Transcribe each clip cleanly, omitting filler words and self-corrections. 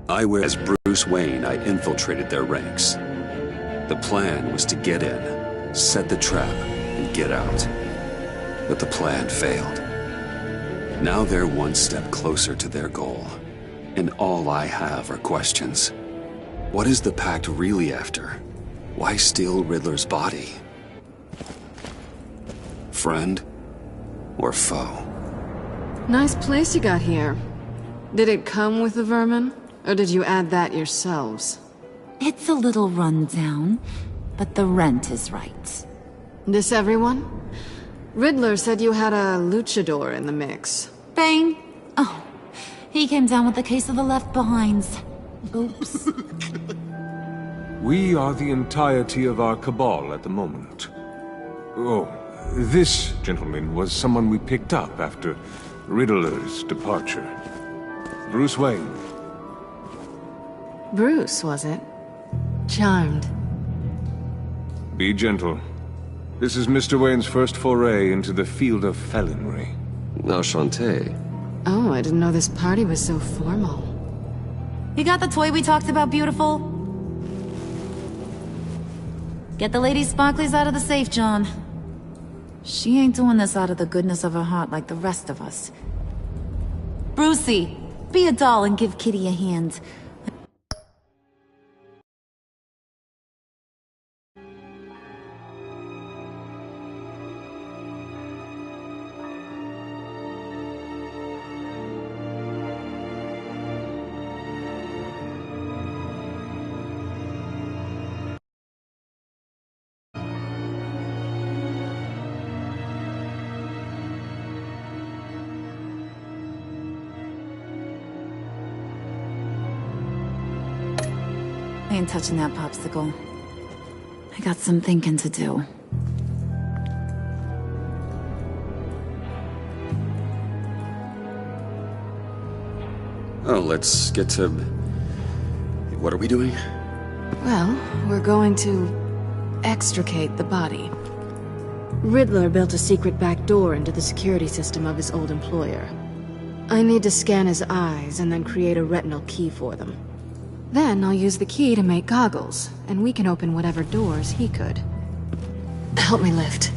As Bruce Wayne, I infiltrated their ranks. The plan was to get in, set the trap, and get out. But the plan failed. Now they're one step closer to their goal. And all I have are questions. What is the Pact really after? Why steal Riddler's body? Friend or foe? Nice place you got here. Did it come with the vermin? Or did you add that yourselves? It's a little rundown, but the rent is right. This everyone? Riddler said you had a luchador in the mix. Bane? Oh, he came down with a case of the Left Behinds. Oops. We are the entirety of our cabal at the moment. Oh, this gentleman was someone we picked up after Riddler's departure. Bruce Wayne. Bruce, was it? Charmed. Be gentle. This is Mr. Wayne's first foray into the field of felonry. Enchanté. Oh, I didn't know this party was so formal. You got the toy we talked about, beautiful? Get the lady sparklies out of the safe, John. She ain't doing this out of the goodness of her heart like the rest of us. Brucey, be a doll and give Kitty a hand. I ain't touching that popsicle. I got some thinking to do. Oh, let's get to... What are we doing? Well, we're going to extricate the body. Riddler built a secret back door into the security system of his old employer. I need to scan his eyes and then create a retinal key for them. Then I'll use the key to make goggles, and we can open whatever doors he could. Help me lift.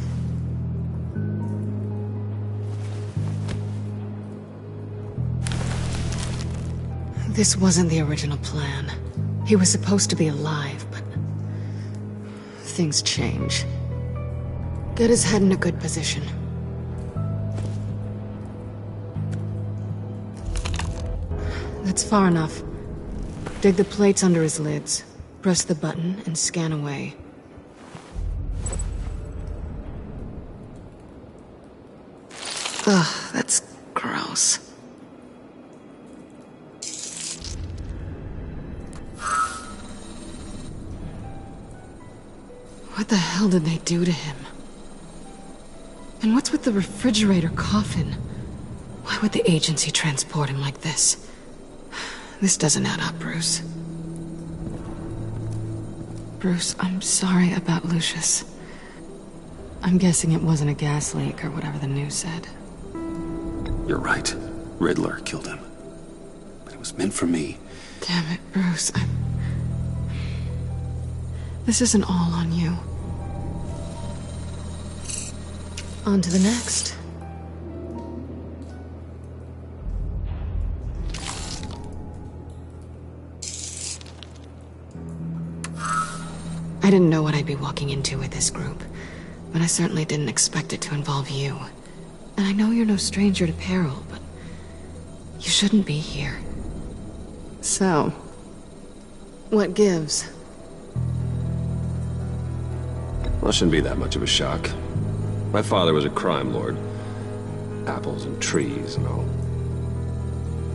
This wasn't the original plan. He was supposed to be alive, but... things change. Get his head in a good position. That's far enough. Dig the plates under his lids, press the button, and scan away. Ugh, that's gross. What the hell did they do to him? And what's with the refrigerator coffin? Why would the agency transport him like this? This doesn't add up, Bruce. Bruce, I'm sorry about Lucius. I'm guessing it wasn't a gas leak or whatever the news said. You're right. Riddler killed him. But it was meant for me. Damn it, Bruce. This isn't all on you. On to the next. I didn't know what I'd be walking into with this group, but I certainly didn't expect it to involve you. And I know you're no stranger to peril, but you shouldn't be here. So, what gives? Well, it shouldn't be that much of a shock. My father was a crime lord. Apples and trees and all.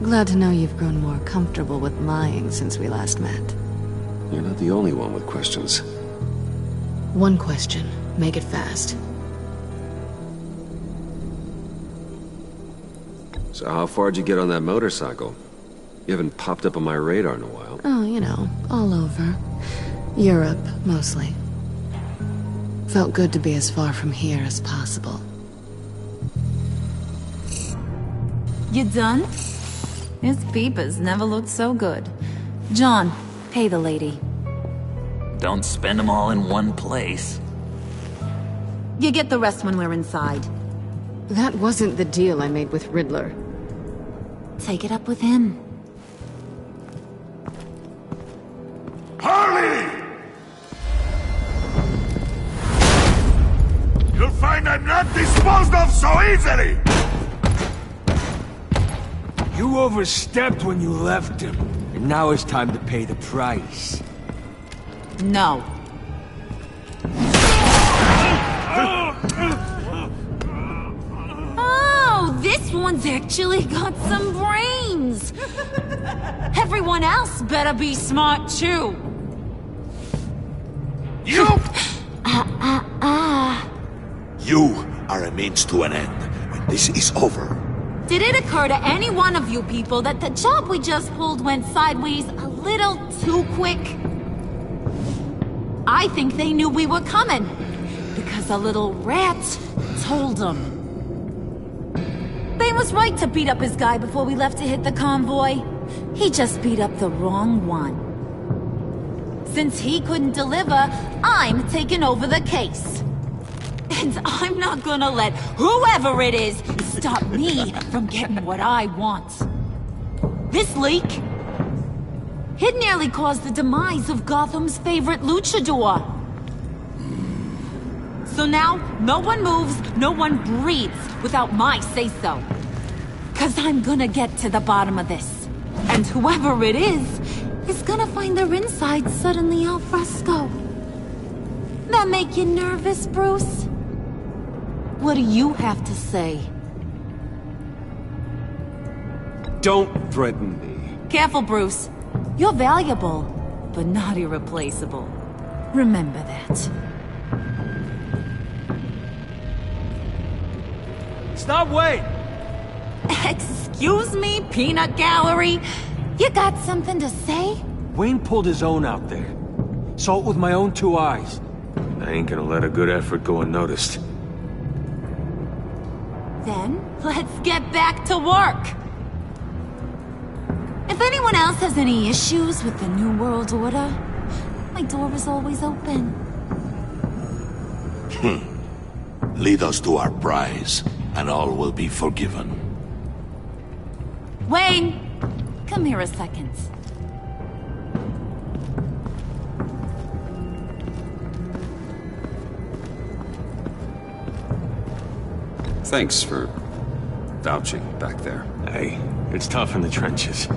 Glad to know you've grown more comfortable with lying since we last met. You're not the only one with questions. One question. Make it fast. So how far'd you get on that motorcycle? You haven't popped up on my radar in a while. Oh, you know, all over. Europe, mostly. Felt good to be as far from here as possible. You done? His peepers never looked so good. John, pay the lady. Don't spend them all in one place. You get the rest when we're inside. That wasn't the deal I made with Riddler. Take it up with him. Harley! You'll find I'm not disposed of so easily! You overstepped when you left him, and now it's time to pay the price. No. Oh, this one's actually got some brains! Everyone else better be smart too! You! You are a means to an end. When this is over, Did it occur to any one of you people that the job we just pulled went sideways a little too quick? I think they knew we were coming, because a little rat told them. Bane was right to beat up his guy before we left to hit the convoy. He just beat up the wrong one. Since he couldn't deliver, I'm taking over the case. And I'm not gonna let whoever it is stop me from getting what I want. This leak, it nearly caused the demise of Gotham's favorite luchador. So now, no one moves, no one breathes without my say-so. 'Cause I'm gonna get to the bottom of this. And whoever it is gonna find their insides suddenly al fresco. That make you nervous, Bruce? What do you have to say? Don't threaten me. Careful, Bruce. You're valuable, but not irreplaceable. Remember that. Stop, wait! Excuse me, peanut gallery? You got something to say? Wayne pulled his own out there. Saw it with my own two eyes. I ain't gonna let a good effort go unnoticed. Then, let's get back to work. If anyone else has any issues with the New World Order, my door is always open. lead us to our prize, and all will be forgiven. Wayne, come here a second. Thanks for vouching back there. Hey, it's tough in the trenches.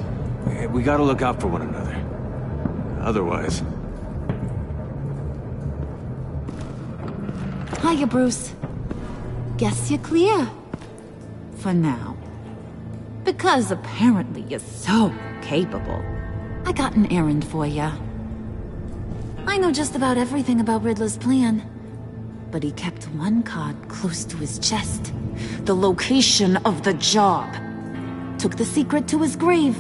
We gotta look out for one another. Otherwise... Hiya, Bruce. Guess you're clear. For now. Because apparently you're so capable. I got an errand for ya. I know just about everything about Riddler's plan. But he kept one card close to his chest. The location of the job. Took the secret to his grave.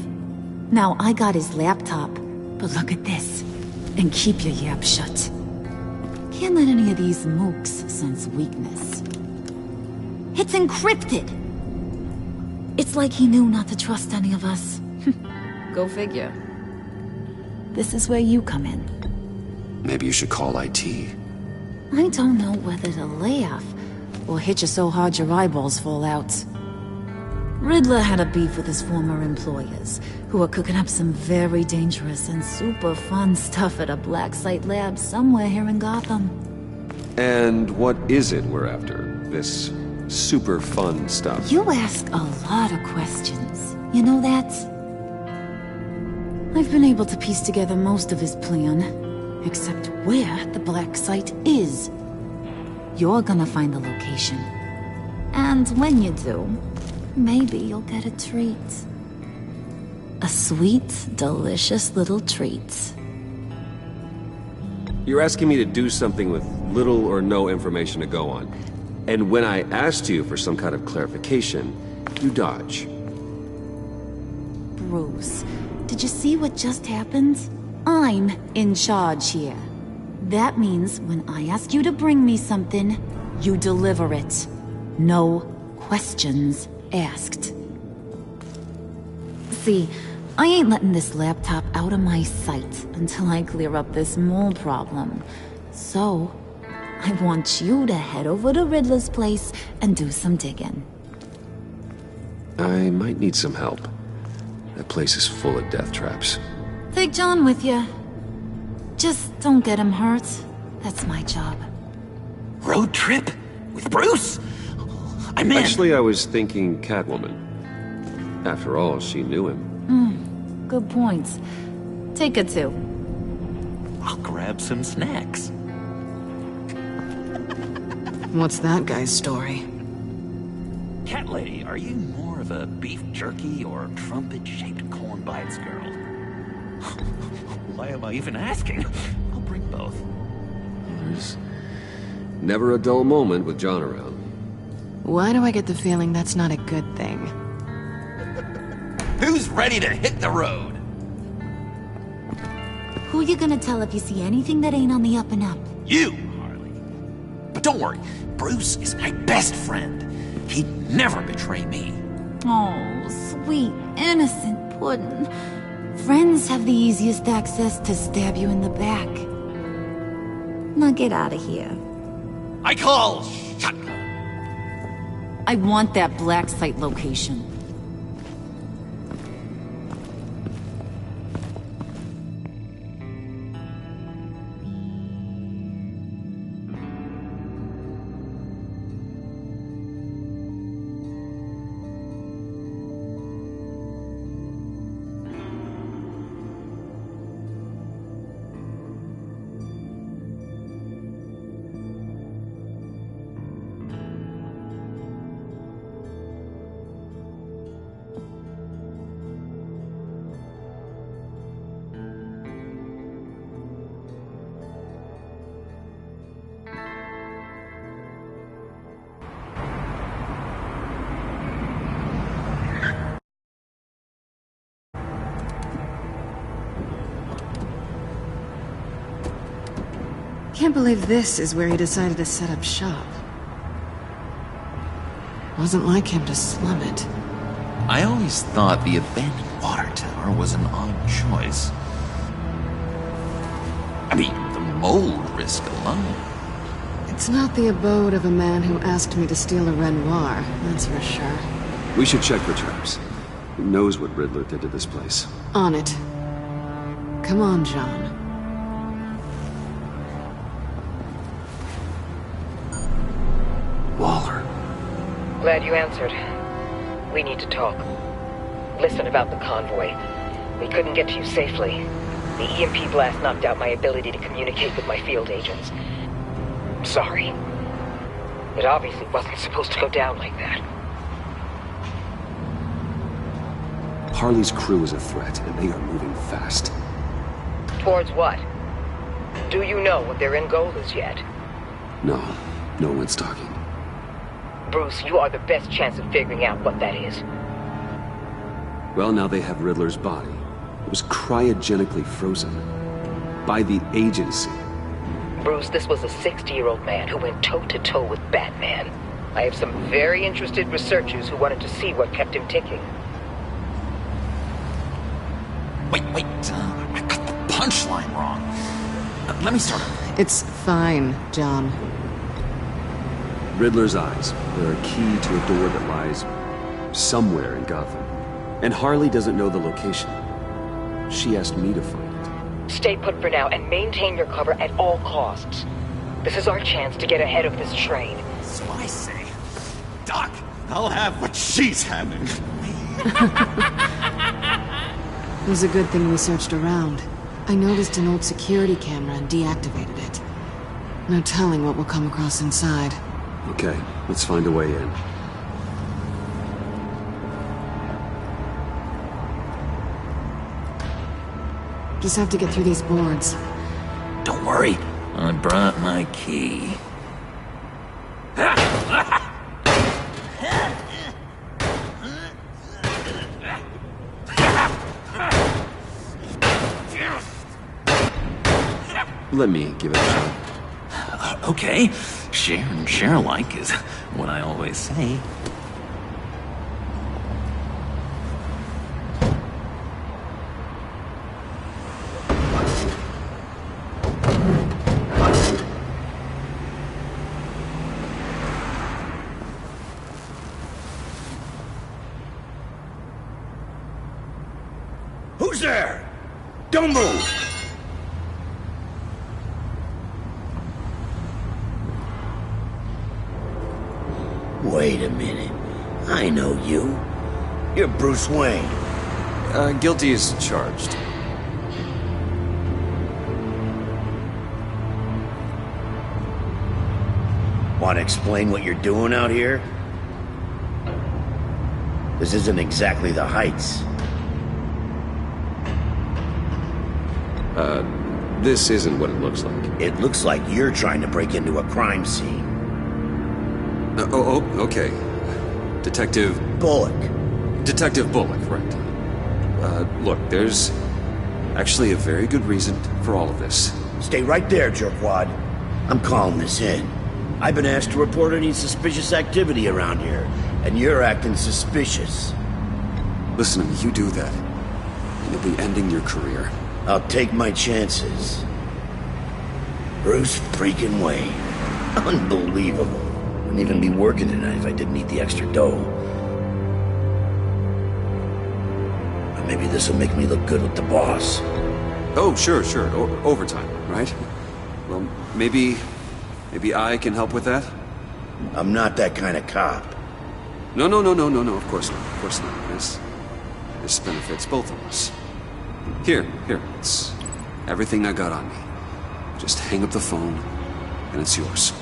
Now I got his laptop. But look at this. And keep your yap shut. Can't let any of these mooks sense weakness. It's encrypted! It's like he knew not to trust any of us. Go figure. This is where you come in. Maybe you should call IT. I don't know whether to laugh or hit you so hard your eyeballs fall out. Riddler had a beef with his former employers, who were cooking up some very dangerous and super fun stuff at a black site lab somewhere here in Gotham. And what is it we're after? This super fun stuff? You ask a lot of questions. You know that? I've been able to piece together most of his plan, except where the black site is. You're gonna find the location. And when you do, maybe you'll get a treat. A sweet, delicious little treat. You're asking me to do something with little or no information to go on. And when I asked you for some kind of clarification, you dodge. Bruce, did you see what just happened? I'm in charge here. That means when I ask you to bring me something, you deliver it. No questions asked. See, I ain't letting this laptop out of my sight until I clear up this mole problem. So, I want you to head over to Riddler's place and do some digging. I might need some help. That place is full of death traps. Take John with you. Just don't get him hurt. That's my job. Road trip? With Bruce? I'm in. Actually, I was thinking Catwoman. After all, she knew him. Good points. Take her too. I'll grab some snacks. What's that guy's story? Cat lady, are you more of a beef jerky or trumpet-shaped corn bites girl? Why am I even asking? I'll bring both. There's never a dull moment with John around. Why do I get the feeling that's not a good thing? Who's ready to hit the road? Who you gonna tell if you see anything that ain't on the up and up? You, Harley. But don't worry, Bruce is my best friend. He'd never betray me. Oh, sweet, innocent puddin'. Friends have the easiest access to stab you in the back. Now get out of here. I call shotgun. I want that black site location. Can't believe this is where he decided to set up shop. Wasn't like him to slum it. I always thought the abandoned water tower was an odd choice. I mean, the mold risk alone. It's not the abode of a man who asked me to steal a Renoir, that's for sure. We should check for traps. Who knows what Riddler did to this place? On it. Come on, John. Waller. Glad you answered. We need to talk. Listen about the convoy. We couldn't get to you safely. The EMP blast knocked out my ability to communicate with my field agents. I'm sorry. It obviously wasn't supposed to go down like that. Harley's crew is a threat, and they are moving fast. Towards what? Do you know what their end goal is yet? No one's talking. Bruce, you are the best chance of figuring out what that is. Well, now they have Riddler's body. It was cryogenically frozen. By the agency. Bruce, this was a 60-year-old man who went toe-to-toe with Batman. I have some very interested researchers who wanted to see what kept him ticking. Wait, I got the punchline wrong. Let me start over. It's fine, John. Riddler's eyes. They're a key to a door that lies somewhere in Gotham. And Harley doesn't know the location. She asked me to find it. Stay put for now and maintain your cover at all costs. This is our chance to get ahead of this train. So I say, Doc, I'll have what she's having. It was a good thing we searched around. I noticed an old security camera and deactivated it. No telling what we'll come across inside. Okay, let's find a way in. Just have to get through these boards. Don't worry, I brought my key. Let me give it a shot. Okay, share and share alike is what I always say. Who's there? Don't move! Wait a minute. I know you. You're Bruce Wayne. Guilty as charged. Want to explain what you're doing out here? This isn't exactly the Heights. This isn't what it looks like. It looks like you're trying to break into a crime scene. Okay. Detective Bullock. Detective Bullock, right. Look, there's actually a very good reason for all of this. Stay right there, jerkwad. I'm calling this in. I've been asked to report any suspicious activity around here, and you're acting suspicious. Listen to me, you do that, and you'll be ending your career. I'll take my chances. Bruce freaking Wayne. Unbelievable. Wouldn't even be working tonight if I didn't need the extra dough. Or maybe this'll make me look good with the boss. Oh, sure. Overtime, right? Well, maybe I can help with that? I'm not that kind of cop. No, of course not. This benefits both of us. Here, it's everything I got on me. Just hang up the phone, and it's yours.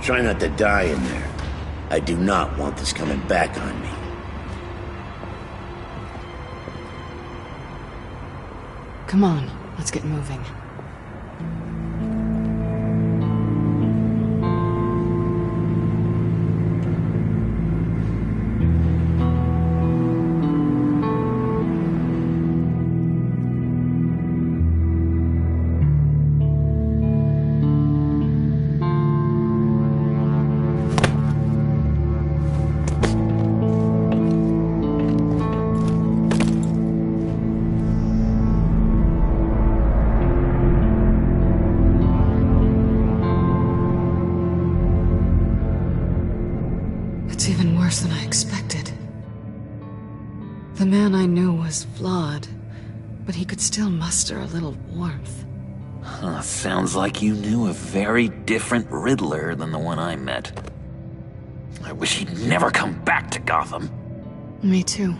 Try not to die in there. I do not want this coming back on me. Come on, let's get moving. It's even worse than I expected. The man I knew was flawed, but he could still muster a little warmth. Sounds like you knew a very different Riddler than the one I met. I wish he'd never come back to Gotham. Me too.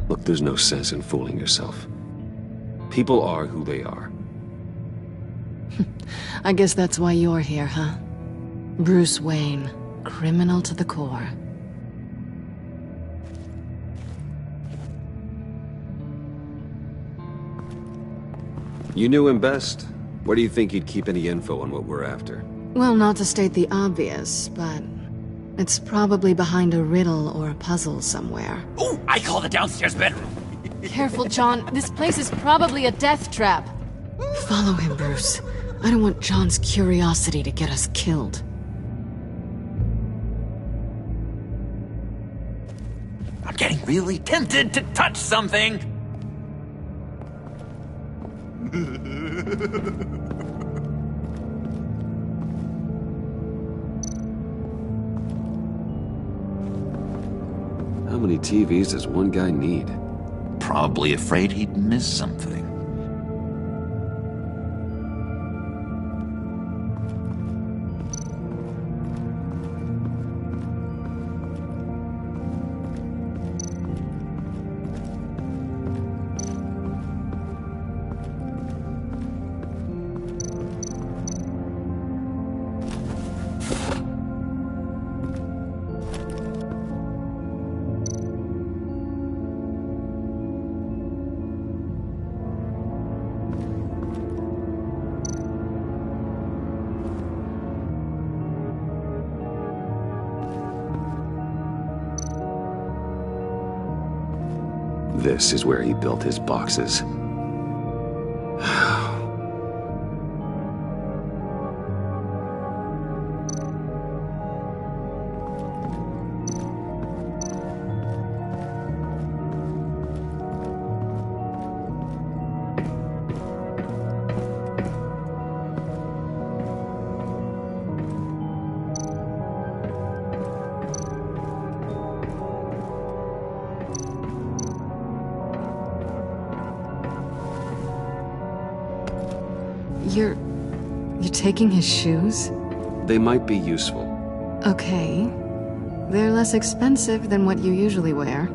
Look, there's no sense in fooling yourself. People are who they are. I guess that's why you're here, huh? Bruce Wayne, criminal to the core. You knew him best. Where do you think he'd keep any info on what we're after? Well, not to state the obvious, but it's probably behind a riddle or a puzzle somewhere. Ooh, I call the downstairs bedroom. Careful, John. This place is probably a death trap. Follow him, Bruce. I don't want John's curiosity to get us killed. I'm getting really tempted to touch something. How many TVs does one guy need? Probably afraid he'd miss something. This is where he built his boxes. You're taking his shoes? They might be useful. Okay. They're less expensive than what you usually wear.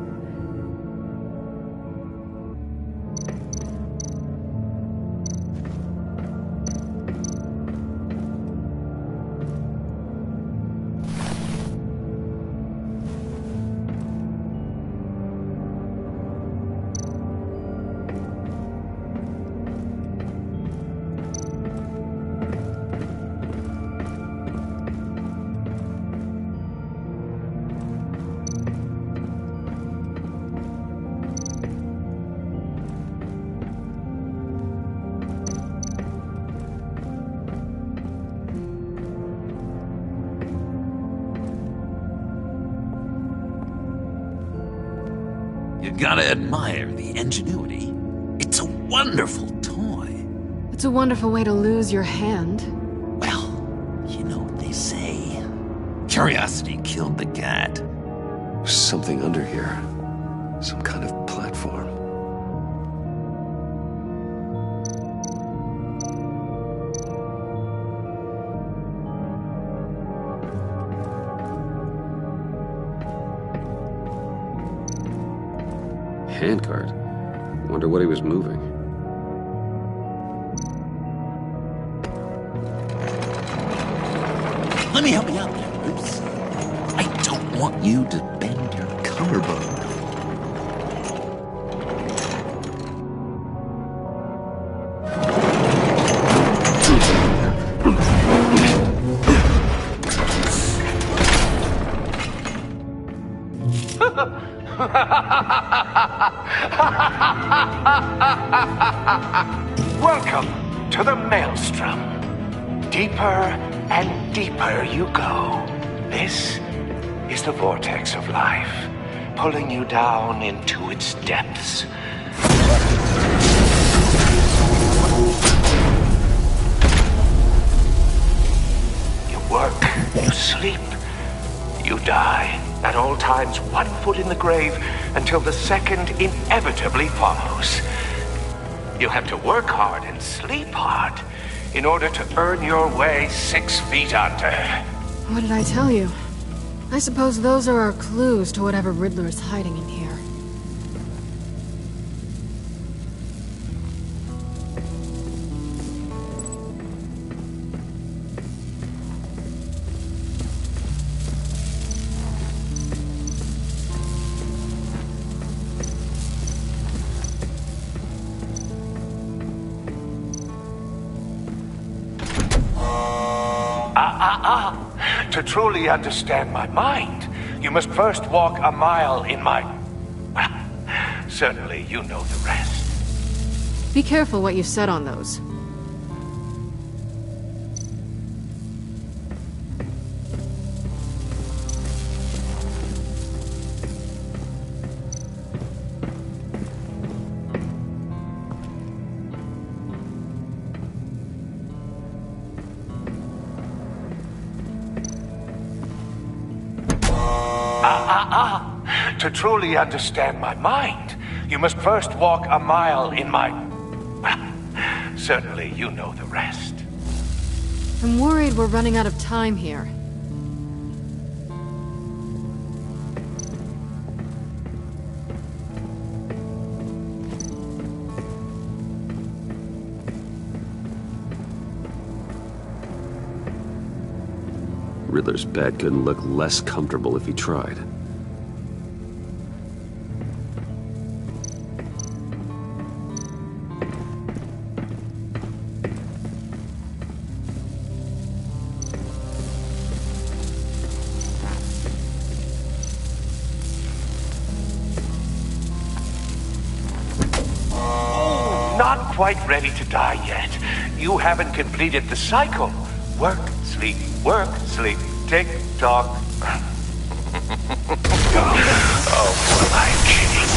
You gotta admire the ingenuity. It's a wonderful toy. It's a wonderful way to lose your hand. Well, you know what they say. Curiosity killed the cat. There's something under here. Some kind of platform. Handcart. Wonder what he was moving. Let me help you out there, Bruce. I don't want you to bend your collarbone. Welcome to the Maelstrom. Deeper and deeper you go. This is the vortex of life, pulling you down into its depths. You work, you sleep, you die. At all times, 1 foot in the grave until the second inevitably follows. You have to work hard and sleep hard in order to earn your way 6 feet under. What did I tell you? I suppose those are our clues to whatever Riddler is hiding in here. To truly understand my mind, you must first walk a mile in my... Well, certainly you know the rest. Be careful what you said on those. To truly understand my mind, you must first walk a mile in my... Well, certainly you know the rest. I'm worried we're running out of time here. Riddler's bed couldn't look less comfortable if he tried. Not quite ready to die yet. You haven't completed the cycle. Work, sleep, tick tock. Oh, what am I kidding?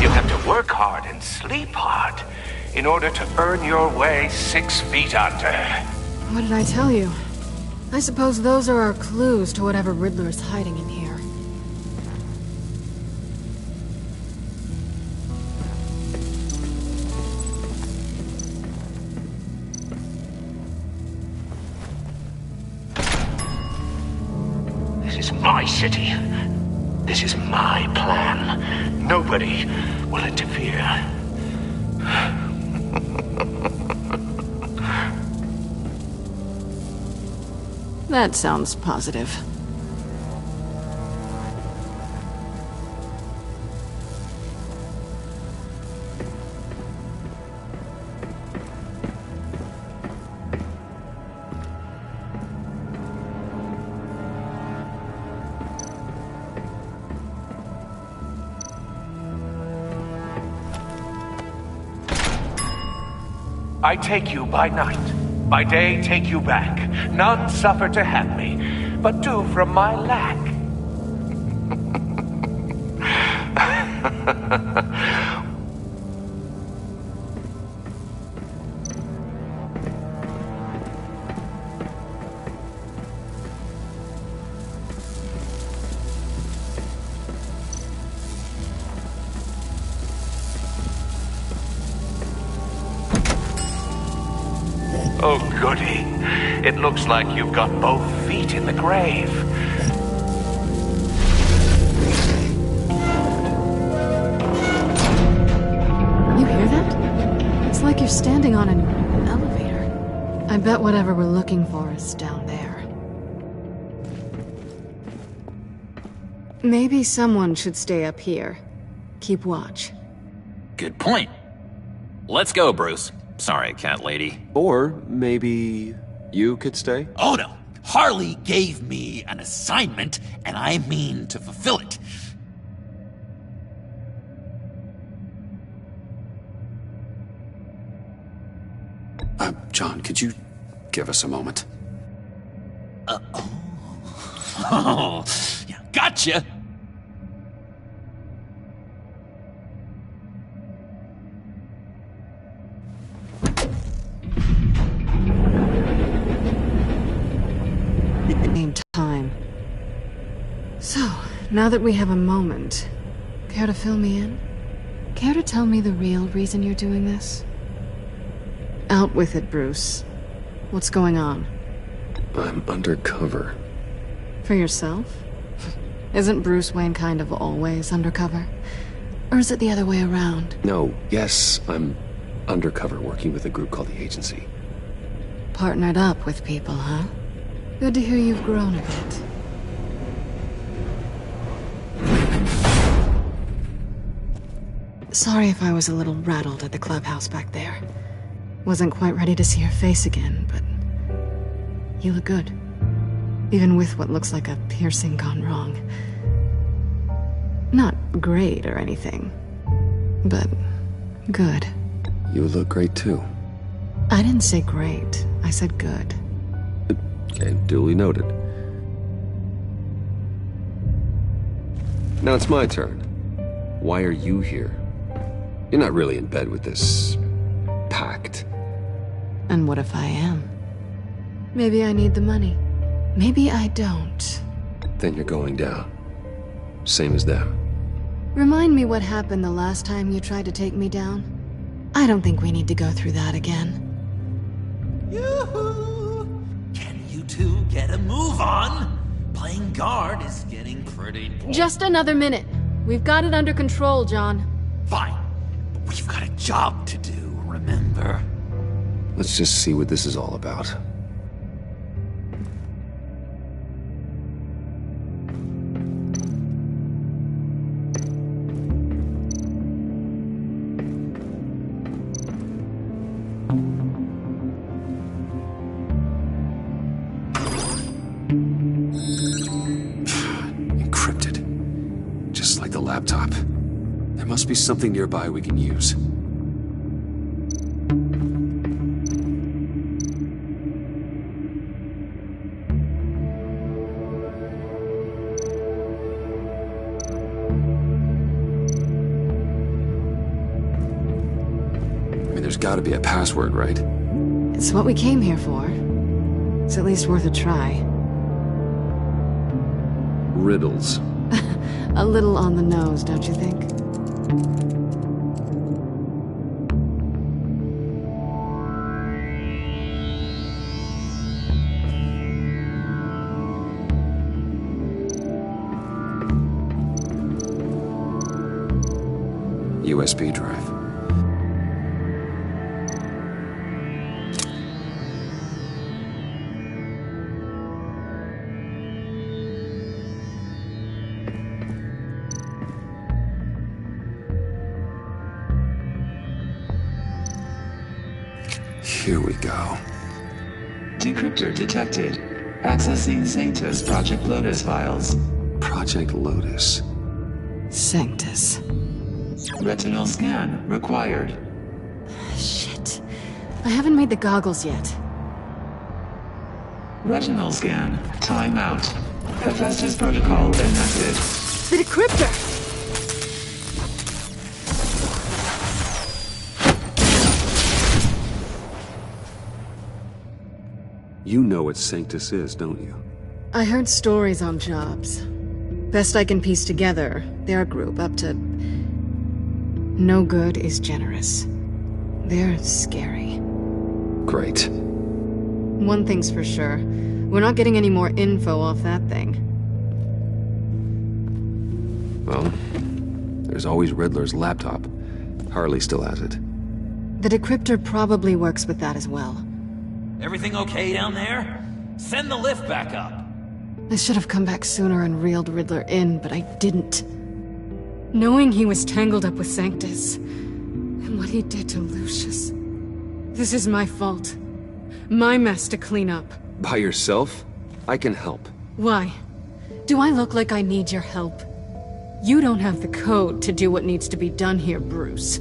You have to work hard and sleep hard in order to earn your way 6 feet under. What did I tell you? I suppose those are our clues to whatever Riddler is hiding in here. This is my city. This is my plan. Nobody will interfere. That sounds positive. I take you by night. By day, take you back. None suffer to have me, but do from my lack. Oh, goody. It looks like you've got both feet in the grave. You hear that? It's like you're standing on an elevator. I bet whatever we're looking for is down there. Maybe someone should stay up here. Keep watch. Good point. Let's go, Bruce. Sorry, cat lady. Or maybe you could stay? Oh no. Harley gave me an assignment, and I mean to fulfill it. John, could you give us a moment? Oh, yeah, gotcha. Time. So, now that we have a moment, care to fill me in? Care to tell me the real reason you're doing this? Out with it, Bruce. What's going on? I'm undercover. For yourself? Isn't Bruce Wayne kind of always undercover? Or is it the other way around? No, yes, I'm undercover working with a group called the Agency. Partnered up with people, huh? Good to hear you've grown a bit. Sorry if I was a little rattled at the clubhouse back there. Wasn't quite ready to see your face again, but you look good. Even with what looks like a piercing gone wrong. Not great or anything, but good. You look great too. I didn't say great, I said good. Okay, duly noted. Now it's my turn. Why are you here? You're not really in bed with this pact. And what if I am? Maybe I need the money. Maybe I don't. Then you're going down. Same as them. Remind me what happened the last time you tried to take me down. I don't think we need to go through that again. Yoo-hoo! Can you two get a move on? Playing guard is getting pretty boring. Just another minute. We've got it under control, John. Fine. But we've got a job to do, remember? Let's just see what this is all about. Encrypted. Just like the laptop. There must be something nearby we can use. There's gotta be a password, right? It's what we came here for. It's at least worth a try. Riddles. A little on the nose, don't you think? USB drive. Here we go. Decryptor detected. Accessing Sanctus Project Lotus files. Project Lotus. Sanctus. Retinal scan required. Shit. I haven't made the goggles yet. Retinal scan. Timeout. Hephaestus protocol enacted. The decryptor! You know what Sanctus is, don't you? I heard stories on jobs. Best I can piece together, they're a group up to... No good is generous. They're scary. Great. One thing's for sure. We're not getting any more info off that thing. Well, there's always Riddler's laptop. Harley still has it. The decryptor probably works with that as well. Everything okay down there? Send the lift back up. I should have come back sooner and reeled Riddler in, but I didn't. Knowing he was tangled up with Sanctus, and what he did to Lucius. This is my fault. My mess to clean up. By yourself? I can help. Why? Do I look like I need your help? You don't have the code to do what needs to be done here, Bruce.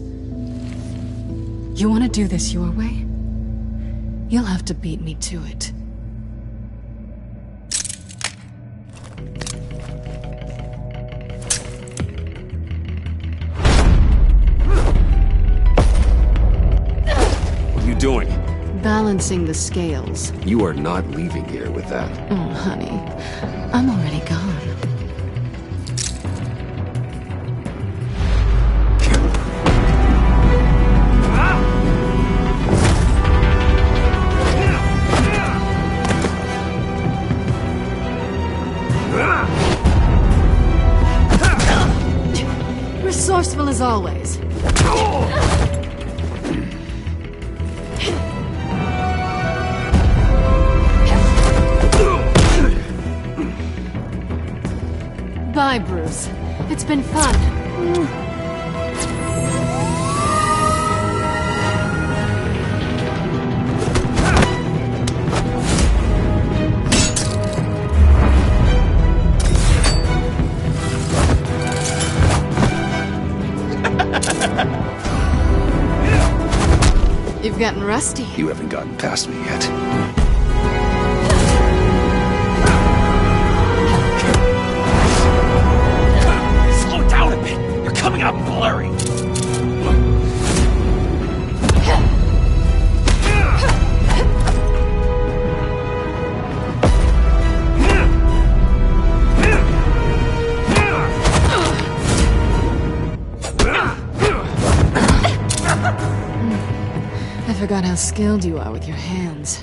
You want to do this your way? You'll have to beat me to it. What are you doing? Balancing the scales. You are not leaving here with that. Oh, honey. I'm already gone. Resourceful as always. Bye, Bruce. It's been fun. You've gotten rusty. You haven't gotten past me yet. Slow down a bit. You're coming out blurry. I forgot how skilled you are with your hands.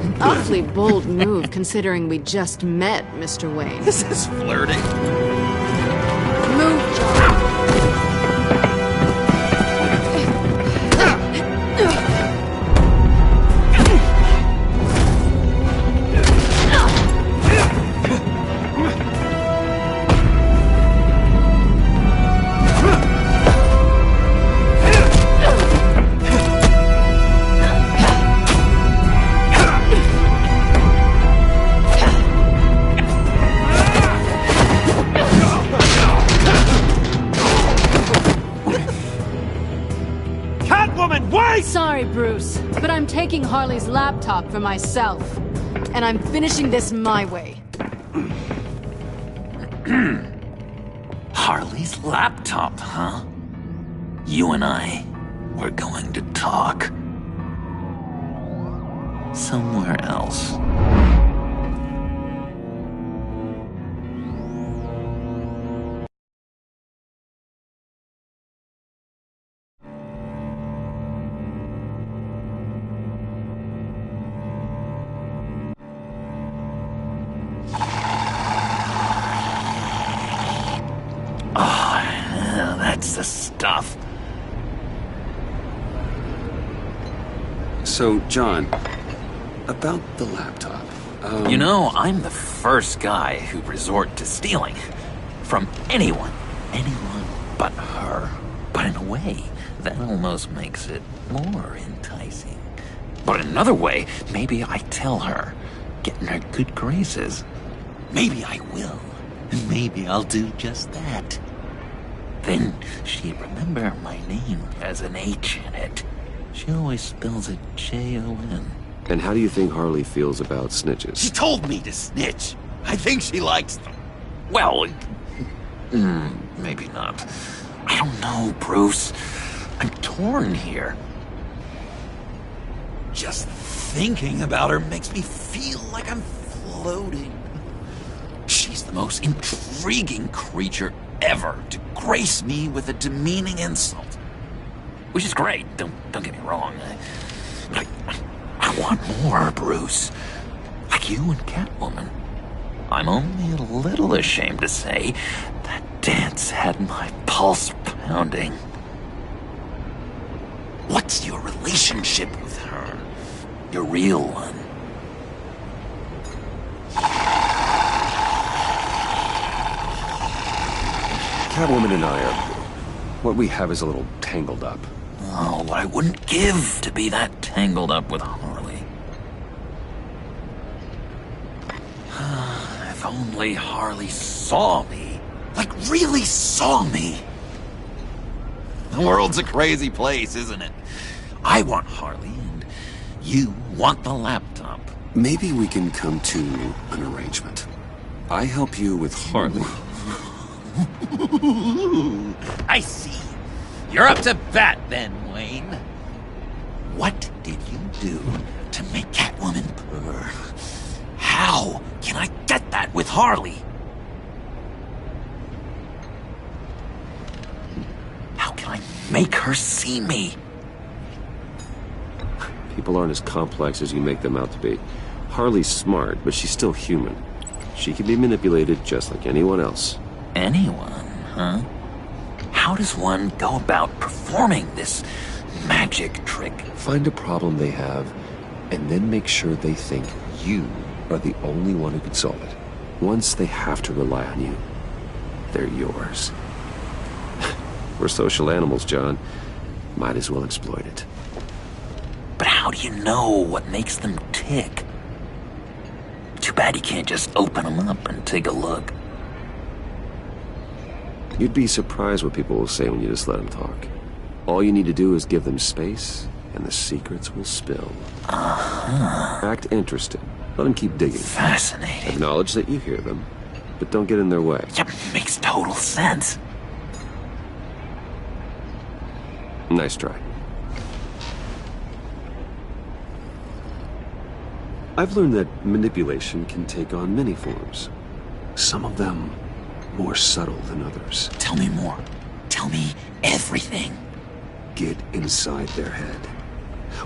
An awfully bold move, considering we just met, Mr. Wayne. This is flirting. Move, John. Sorry, Bruce, but I'm taking Harley's laptop for myself. And I'm finishing this my way. Harley's laptop, huh? You and I, we're going to talk. Somewhere else. That's the stuff. So, John, about the laptop. You know, I'm the first guy who'd resort to stealing. From anyone. Anyone but her. But in a way, that almost makes it more enticing. But in another way, maybe I tell her, get in her good graces. Maybe I will. Maybe I'll do just that. Then she'd remember my name has an H in it. She always spells it J-O-N. And how do you think Harley feels about snitches? She told me to snitch. I think she likes them. Well, maybe not. I don't know, Bruce. I'm torn here. Just thinking about her makes me feel like I'm floating. She's the most intriguing creature ever to grace me with a demeaning insult. Which is great, don't get me wrong. But I want more, Bruce. Like you and Catwoman. I'm only a little ashamed to say that dance had my pulse pounding. What's your relationship with her? Your real one. Catwoman and I are... what we have is a little tangled up. Oh, what I wouldn't give to be that tangled up with Harley. If only Harley saw me. Like, really saw me. The world's a crazy place, isn't it? I want Harley, and you want the laptop. Maybe we can come to an arrangement. I help you with Harley. I see. You're up to bat then, Wayne. What did you do to make Catwoman purr? How can I get that with Harley? How can I make her see me? People aren't as complex as you make them out to be. Harley's smart, but she's still human. She can be manipulated just like anyone else. Anyone, huh? How does one go about performing this magic trick? Find a problem they have, and then make sure they think you are the only one who can solve it. Once they have to rely on you, they're yours. We're social animals, John. Might as well exploit it. But how do you know what makes them tick? Too bad you can't just open them up and take a look. You'd be surprised what people will say when you just let them talk. All you need to do is give them space, and the secrets will spill. Act interested. Let them keep digging. Fascinating. Acknowledge that you hear them, but don't get in their way. Yeah, makes total sense. Nice try. I've learned that manipulation can take on many forms. Some of them more subtle than others. Tell me more. Tell me everything. Get inside their head.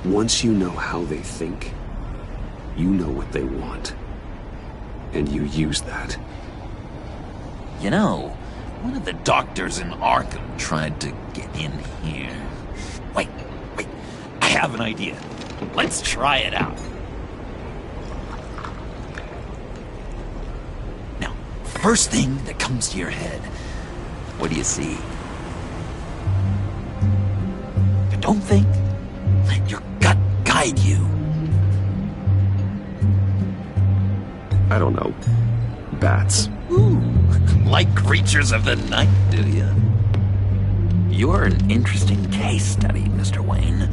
Once you know how they think, you know what they want. And you use that. You know, one of the doctors in Arkham tried to get in here. Wait. I have an idea. Let's try it out. Now, first thing that comes to your head, what do you see? But don't think. Let your gut guide you. I don't know. Bats. Ooh, like creatures of the night, do you? You're an interesting case study, Mr. Wayne.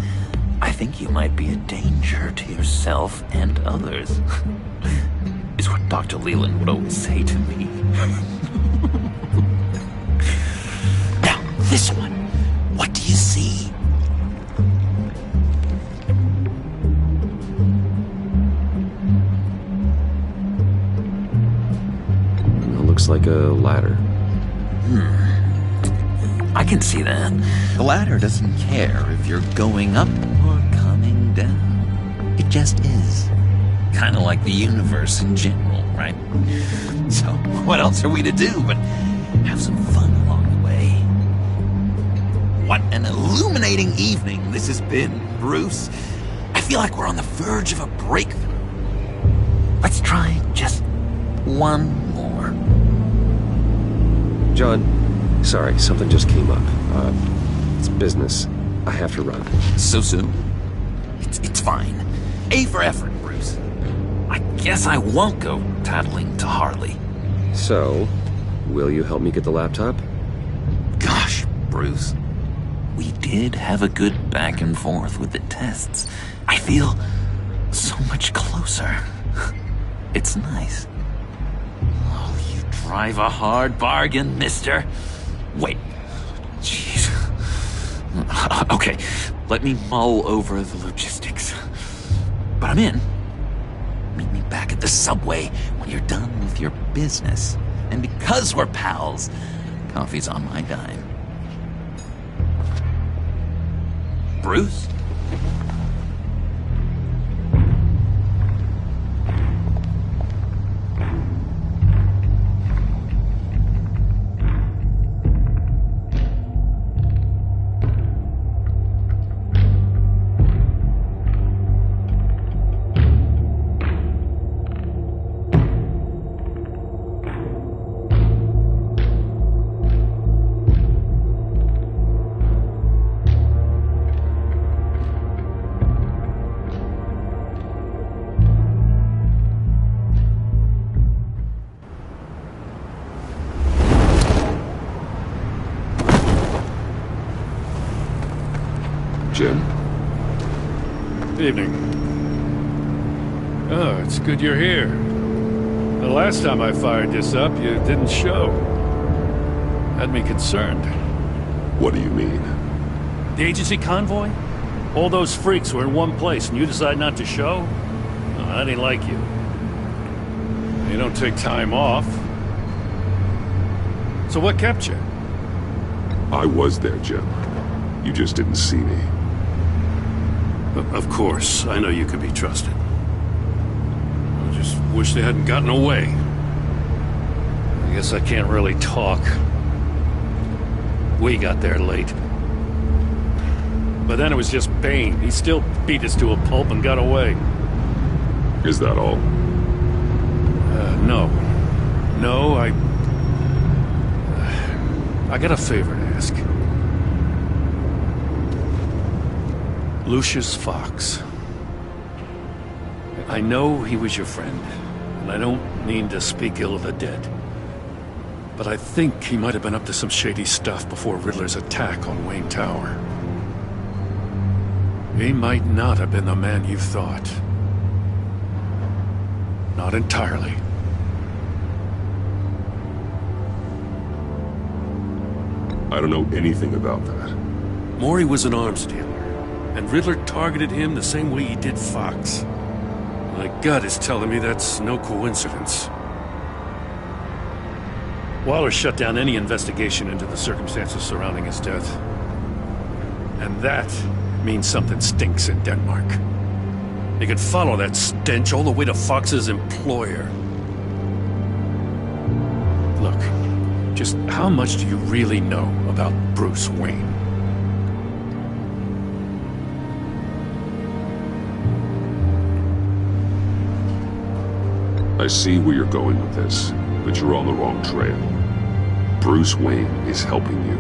I think you might be a danger to yourself and others. Is what Dr. Leland would always say to me. Now, this one. What do you see? It looks like a ladder. I can see that. The ladder doesn't care if you're going up or coming down. It just is. Kind of like the universe in general, right? So, what else are we to do but have some fun along the way? What an illuminating evening this has been, Bruce. I feel like we're on the verge of a breakthrough. Let's try just one more. John, sorry, something just came up. It's business. I have to run. So soon? It's fine. A for effort, Bruce. I guess I won't go tattling to Harley. So, will you help me get the laptop? Gosh, Bruce. We did have a good back and forth with the tests. I feel so much closer. It's nice. Oh, you drive a hard bargain, mister. Wait. Jeez. Okay, let me mull over the logistics. But I'm in. Meet me back at the subway when you're done with your business. And because we're pals, coffee's on my dime. Bruce? Jim? Evening. Oh, it's good you're here. The last time I fired this up, you didn't show. Had me concerned. What do you mean? The agency convoy? All those freaks were in one place and you decide not to show? Oh, I didn't like you. You don't take time off. So what kept you? I was there, Jim. You just didn't see me. Of course, I know you could be trusted. I just wish they hadn't gotten away. I guess I can't really talk. We got there late. But then it was just Bane. He still beat us to a pulp and got away. Is that all? No. No, I got a favor to ask. Lucius Fox. I know he was your friend, and I don't mean to speak ill of the dead. But I think he might have been up to some shady stuff before Riddler's attack on Wayne Tower. He might not have been the man you thought. Not entirely. I don't know anything about that. Maury was an arms dealer, and Riddler targeted him the same way he did Fox. My gut is telling me that's no coincidence. Waller shut down any investigation into the circumstances surrounding his death. And that means something stinks in Denmark. You could follow that stench all the way to Fox's employer. Look, just how much do you really know about Bruce Wayne? I see where you're going with this, but you're on the wrong trail. Bruce Wayne is helping you.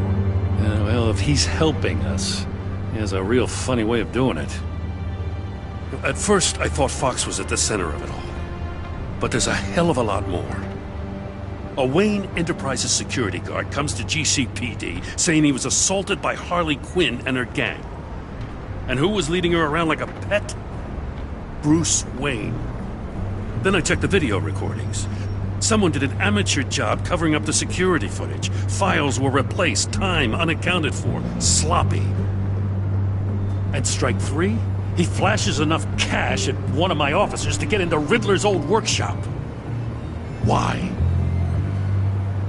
Well, if he's helping us, he has a real funny way of doing it. At first, I thought Fox was at the center of it all. But there's a hell of a lot more. A Wayne Enterprises security guard comes to GCPD saying he was assaulted by Harley Quinn and her gang. And who was leading her around like a pet? Bruce Wayne. Then I checked the video recordings. Someone did an amateur job covering up the security footage. Files were replaced, time unaccounted for, sloppy. And strike 3? He flashes enough cash at one of my officers to get into Riddler's old workshop. Why?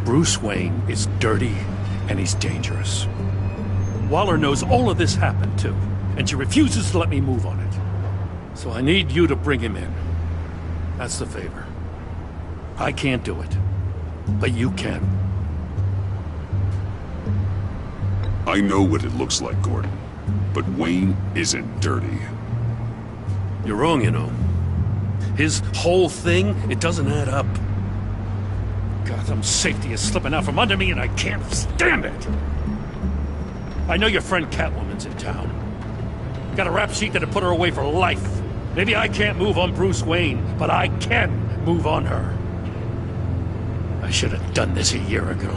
Bruce Wayne is dirty and he's dangerous. Waller knows all of this happened too, and she refuses to let me move on it. So I need you to bring him in. That's the favor. I can't do it, but you can. I know what it looks like, Gordon, but Wayne isn't dirty. You're wrong, you know. His whole thing, it doesn't add up. Gotham's safety is slipping out from under me and I can't stand it! I know your friend Catwoman's in town. Got a rap sheet that'd put her away for life. Maybe I can't move on Bruce Wayne, but I can move on her. I should have done this a year ago.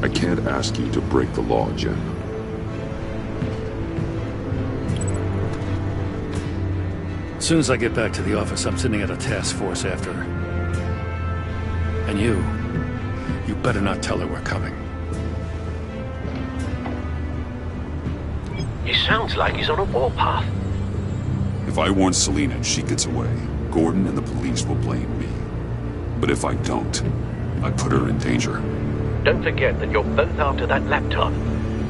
I can't ask you to break the law, Jen. As soon as I get back to the office, I'm sending out a task force after her. And you better not tell her we're coming. He sounds like he's on a warpath. If I warn Selina and she gets away, Gordon and the police will blame me. But if I don't, I put her in danger. Don't forget that you're both after that laptop.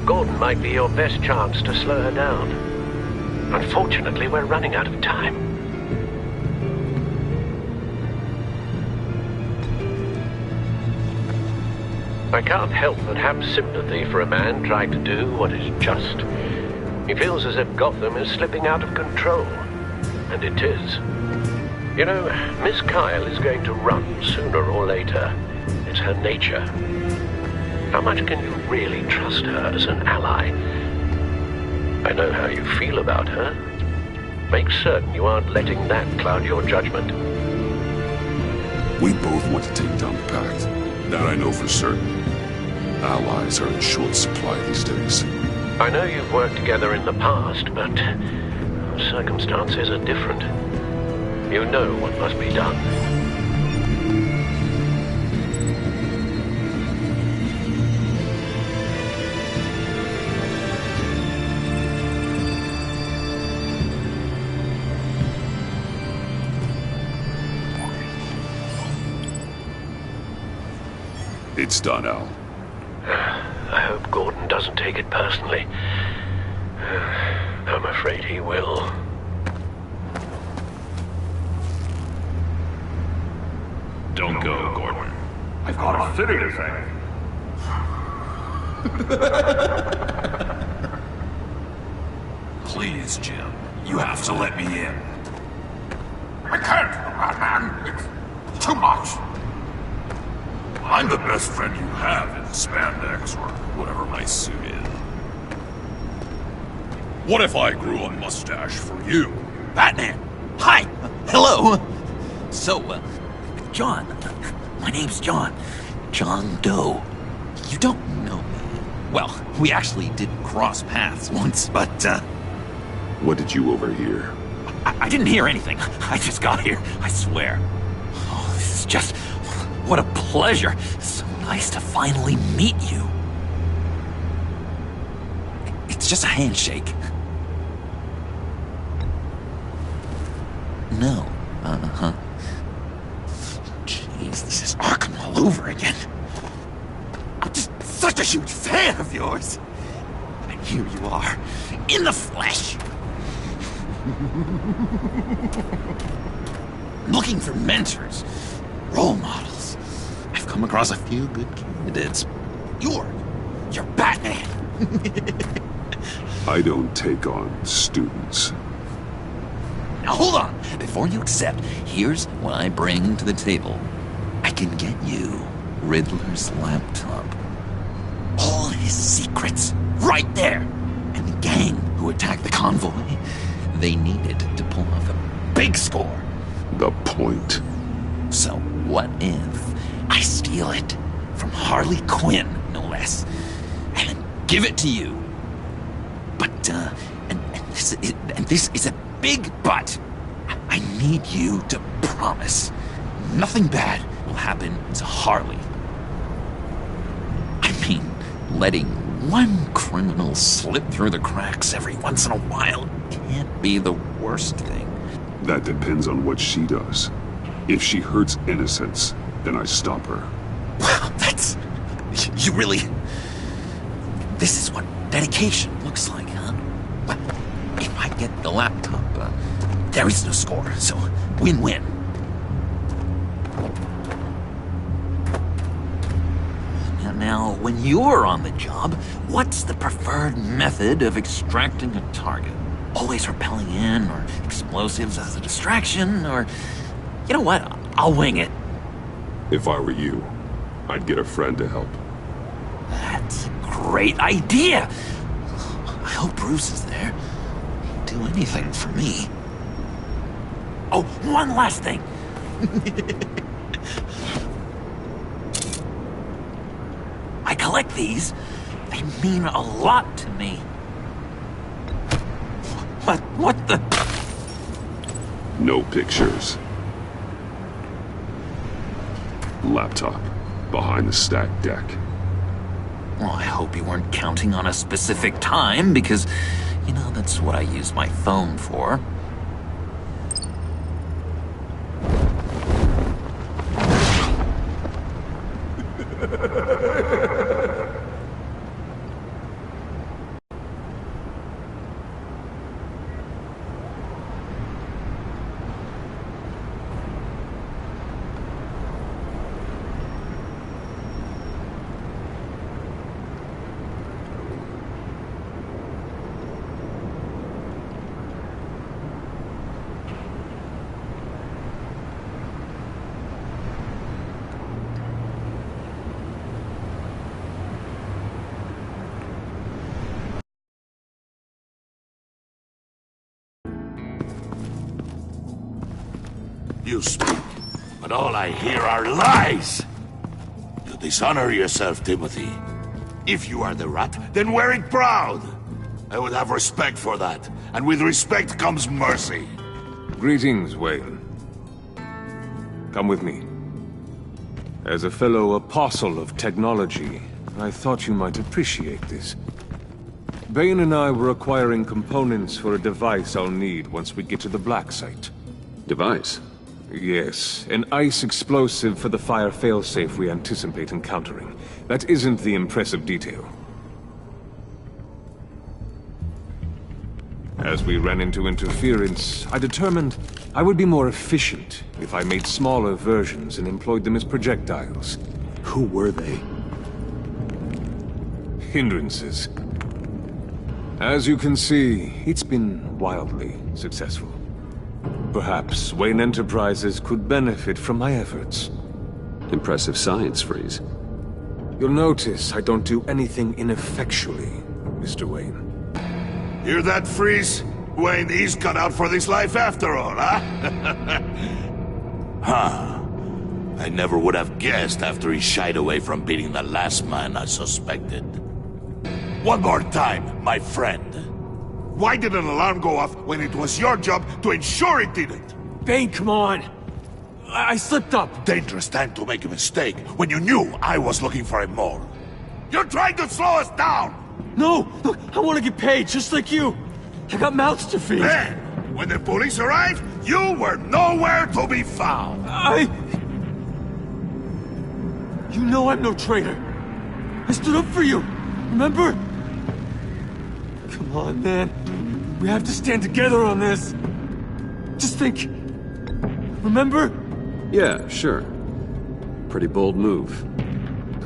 Gordon might be your best chance to slow her down. Unfortunately, we're running out of time. I can't help but have sympathy for a man trying to do what is just. He feels as if Gotham is slipping out of control. And it is. You know, Miss Kyle is going to run sooner or later. It's her nature. How much can you really trust her as an ally? I know how you feel about her. Make certain you aren't letting that cloud your judgment. We both want to take down the Pact. That I know for certain. Allies are in short supply these days. I know you've worked together in the past, but circumstances are different. You know what must be done. It's done, Al. I hope Gordon doesn't take it personally. I'm afraid he will. Don't go, Gordon. I've got a fitting thing. Please, Jim. You have to let me in. I can't, Batman. It's too much. I'm the best friend you have in spandex or whatever my suit is. What if I grew a mustache for you? Batman! Hi! Hello! So, John. My name's John. John Doe. You don't know me. Well, we actually did cross paths once, but, What did you overhear? I didn't hear anything. I just got here, I swear. Oh, this is just... What a pleasure. So nice to finally meet you. It's just a handshake. No. Uh-huh. Jeez, this is Arkham all over again. I'm just such a huge fan of yours. And here you are, in the flesh. Looking for mentors, role models. I've come across a few good candidates. You're Batman. I don't take on students. Now hold on. Before you accept, here's what I bring to the table. I can get you Riddler's laptop. All his secrets, right there. And the gang who attacked the convoy, they needed to pull off a big score. The point. So what if I steal it from Harley Quinn, no less, and then give it to you? But, and this is a big but. I need you to promise nothing bad will happen to Harley. I mean, letting one criminal slip through the cracks every once in a while can't be the worst thing. That depends on what she does. If she hurts innocents, then I stop her. Wow, that's... You really... This is what dedication looks like, huh? Well, if I get the laptop, there is no score, so win-win. Now, when you're on the job, what's the preferred method of extracting a target? Always rappelling in, or explosives as a distraction, or... You know what? I'll wing it. If I were you, I'd get a friend to help. That's a great idea! I hope Bruce is there. He'd do anything for me. Oh, one last thing! I collect these. They mean a lot to me. What the... No pictures. Laptop. Behind the stacked deck. Well, I hope you weren't counting on a specific time, because, you know, that's what I use my phone for. You speak, but all I hear are lies! You dishonor yourself, Timothy. If you are the rat, then wear it proud! I would have respect for that, and with respect comes mercy. Greetings, Wayne. Come with me. As a fellow apostle of technology, I thought you might appreciate this. Bane and I were acquiring components for a device I'll need once we get to the Black Site. Device? Yes, an ice explosive for the fire failsafe we anticipate encountering. That isn't the impressive detail. As we ran into interference, I determined I would be more efficient if I made smaller versions and employed them as projectiles. Who were they? Hindrances. As you can see, it's been wildly successful. Perhaps Wayne Enterprises could benefit from my efforts. Impressive science, Freeze. You'll notice I don't do anything ineffectually, Mr. Wayne. Hear that, Freeze? Wayne is cut out for this life after all, huh? Huh. I never would have guessed after he shied away from beating the last man I suspected. One more time, my friend. Why did an alarm go off when it was your job to ensure it didn't? Bane, come on! I slipped up! Dangerous time to make a mistake when you knew I was looking for a mole. You're trying to slow us down! No! Look, I want to get paid, just like you! I got mouths to feed! Then, when the police arrived, you were nowhere to be found! You know I'm no traitor! I stood up for you, remember? Come on, man. We have to stand together on this. Just think. Remember? Yeah, sure. Pretty bold move.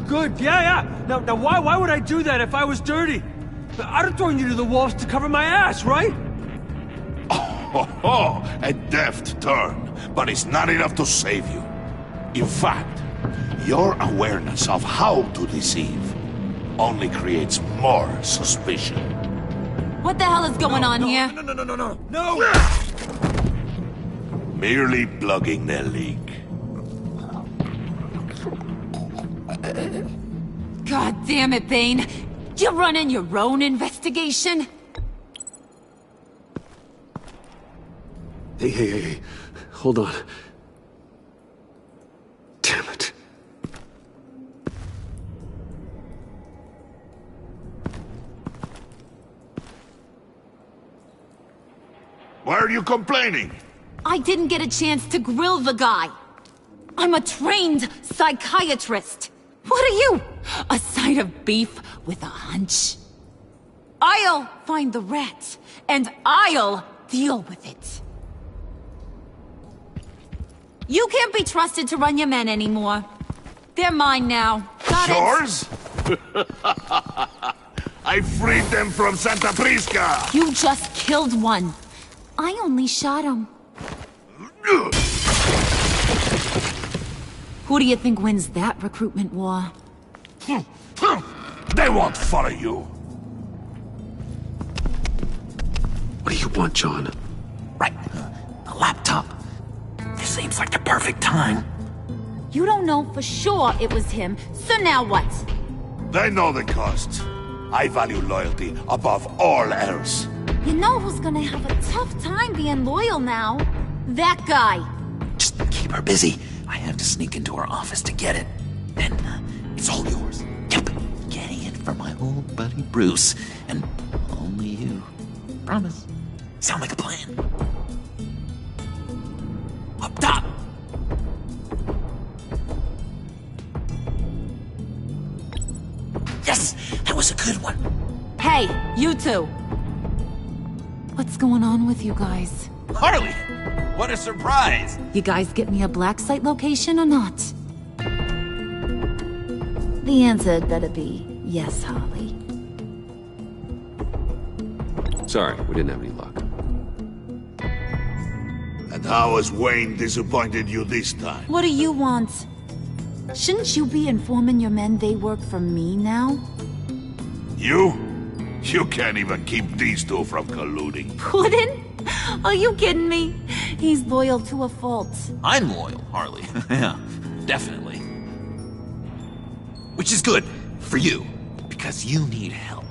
Good, yeah. Now why would I do that if I was dirty? I'd have thrown you to the wolves to cover my ass, right? Oh, a deft turn, but it's not enough to save you. In fact, your awareness of how to deceive only creates more suspicion. What the hell is going on here? No! Merely plugging the leak. God damn it, Bane. You running your own investigation? Hey. Hold on. Damn it. Why are you complaining? I didn't get a chance to grill the guy. I'm a trained psychiatrist. What are you? A side of beef with a hunch? I'll find the rat, and I'll deal with it. You can't be trusted to run your men anymore. They're mine now. Got Yours? I freed them from Santa Prisca! You just killed one. I only shot him. Who do you think wins that recruitment war? They won't follow you. What do you want, John? Right. A laptop. This seems like the perfect time. You don't know for sure it was him, so now what? They know the cost. I value loyalty above all else. You know who's gonna have a tough time being loyal now? That guy. Just keep her busy. I have to sneak into her office to get it. Then, it's all yours. Yep. Getting it for my old buddy Bruce. And only you. Promise. Sound like a plan? Up top! Yes! That was a good one. Hey, you two. What's going on with you guys? Harley! What a surprise! You guys get me a black site location or not? The answer had better be yes, Harley. Sorry, we didn't have any luck. And how has Wayne disappointed you this time? What do you want? Shouldn't you be informing your men they work for me now? You? You can't even keep these two from colluding. Puddin'? Are you kidding me? He's loyal to a fault. I'm loyal, Harley. Yeah, definitely. Which is good for you, because you need help.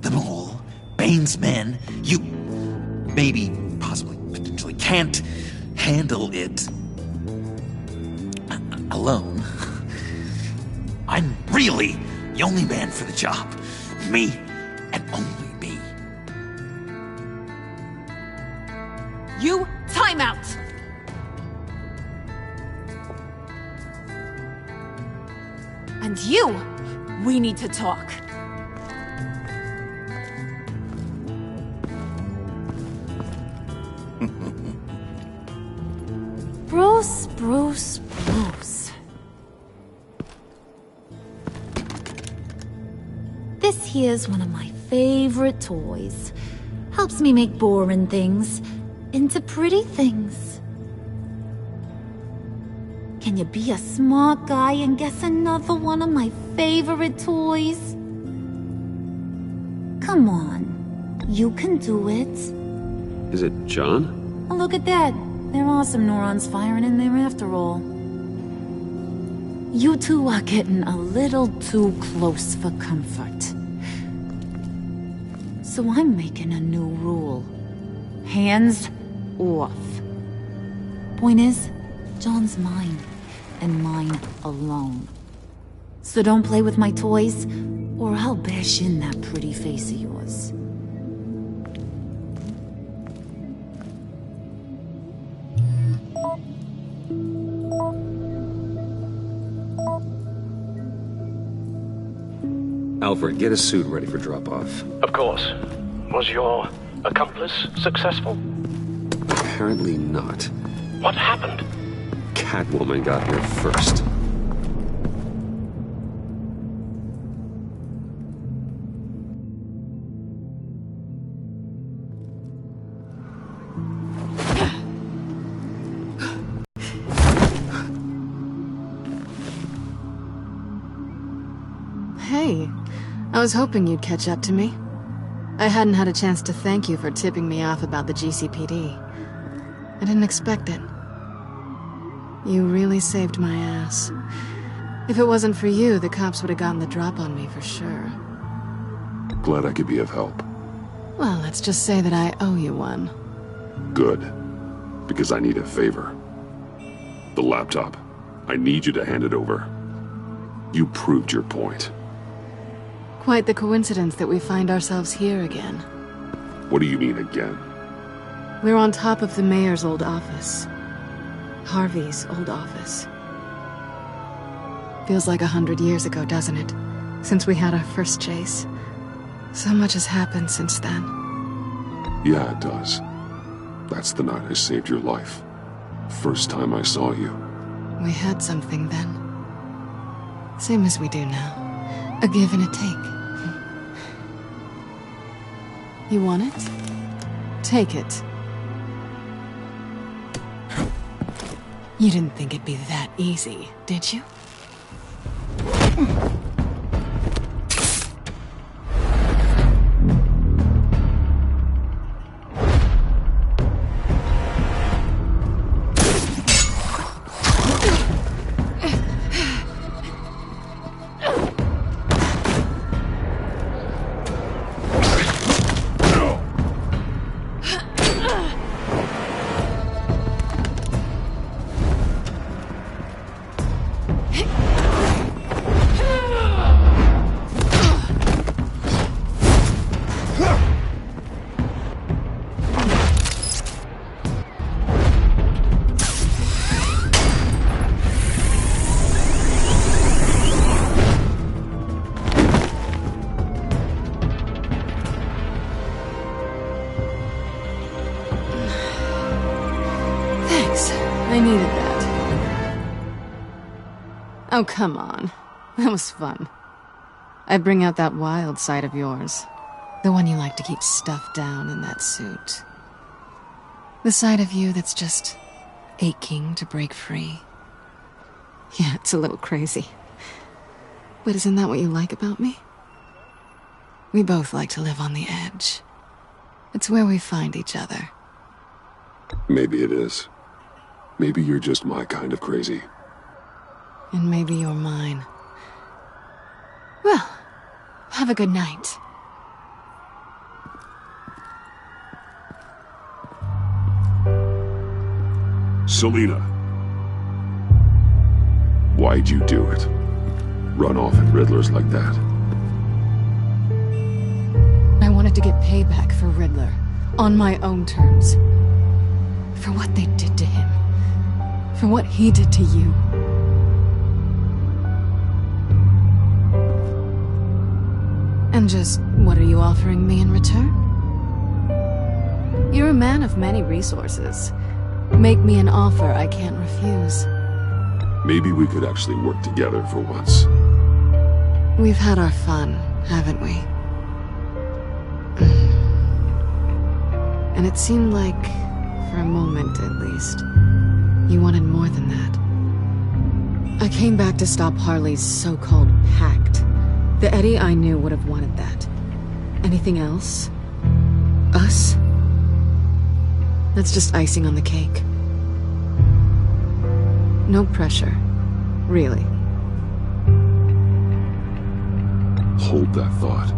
The Mole, Bane's men, you maybe, possibly, potentially can't handle it alone. I'm really the only man for the job. Me, and only me. You, time out! And you, we need to talk. Bruce. This here's one of my favorite toys. Helps me make boring things into pretty things. Can you be a smart guy and guess another one of my favorite toys? Come on, you can do it. Is it John? Oh, look at that. There are some neurons firing in there after all. You two are getting a little too close for comfort. So I'm making a new rule. Hands off. Point is, John's mine, and mine alone. So don't play with my toys, or I'll bash in that pretty face of yours. Alfred, get a suit ready for drop-off. Of course. Was your accomplice successful? Apparently not. What happened? Catwoman got here first. Hey, I was hoping you'd catch up to me. I hadn't had a chance to thank you for tipping me off about the GCPD. I didn't expect it. You really saved my ass. If it wasn't for you, the cops would have gotten the drop on me for sure. Glad I could be of help. Well, let's just say that I owe you one. Good. Because I need a favor. The laptop. I need you to hand it over. You proved your point. Quite the coincidence that we find ourselves here again. What do you mean again? We're on top of the mayor's old office. Harvey's old office. Feels like 100 years ago, doesn't it? Since we had our first chase. So much has happened since then. Yeah, it does. That's the night I saved your life. First time I saw you. We had something then. Same as we do now. A give and a take. You want it? Take it. You didn't think it'd be that easy, did you? I needed that. Oh, come on. That was fun. I bring out that wild side of yours. The one you like to keep stuffed down in that suit. The side of you that's just aching to break free. Yeah, it's a little crazy. But isn't that what you like about me? We both like to live on the edge. It's where we find each other. Maybe it is. Maybe you're just my kind of crazy. And maybe you're mine. Well, have a good night. Selina. Why'd you do it? Run off at Riddlers like that? I wanted to get payback for Riddler. On my own terms. For what they did to him. For what he did to you. And just, what are you offering me in return? You're a man of many resources. Make me an offer I can't refuse. Maybe we could actually work together for once. We've had our fun, haven't we? And it seemed like, for a moment at least, you wanted more than that. I came back to stop Harley's so-called pact. The Eddie I knew would have wanted that. Anything else? Us? That's just icing on the cake. No pressure. Really. Hold that thought.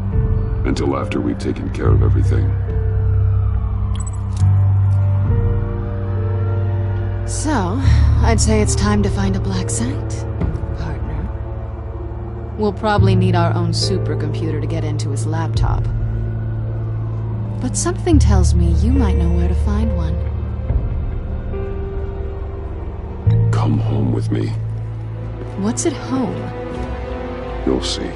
Until after we've taken care of everything. So, I'd say it's time to find a black site, partner. We'll probably need our own supercomputer to get into his laptop. But something tells me you might know where to find one. Come home with me. What's at home? You'll see.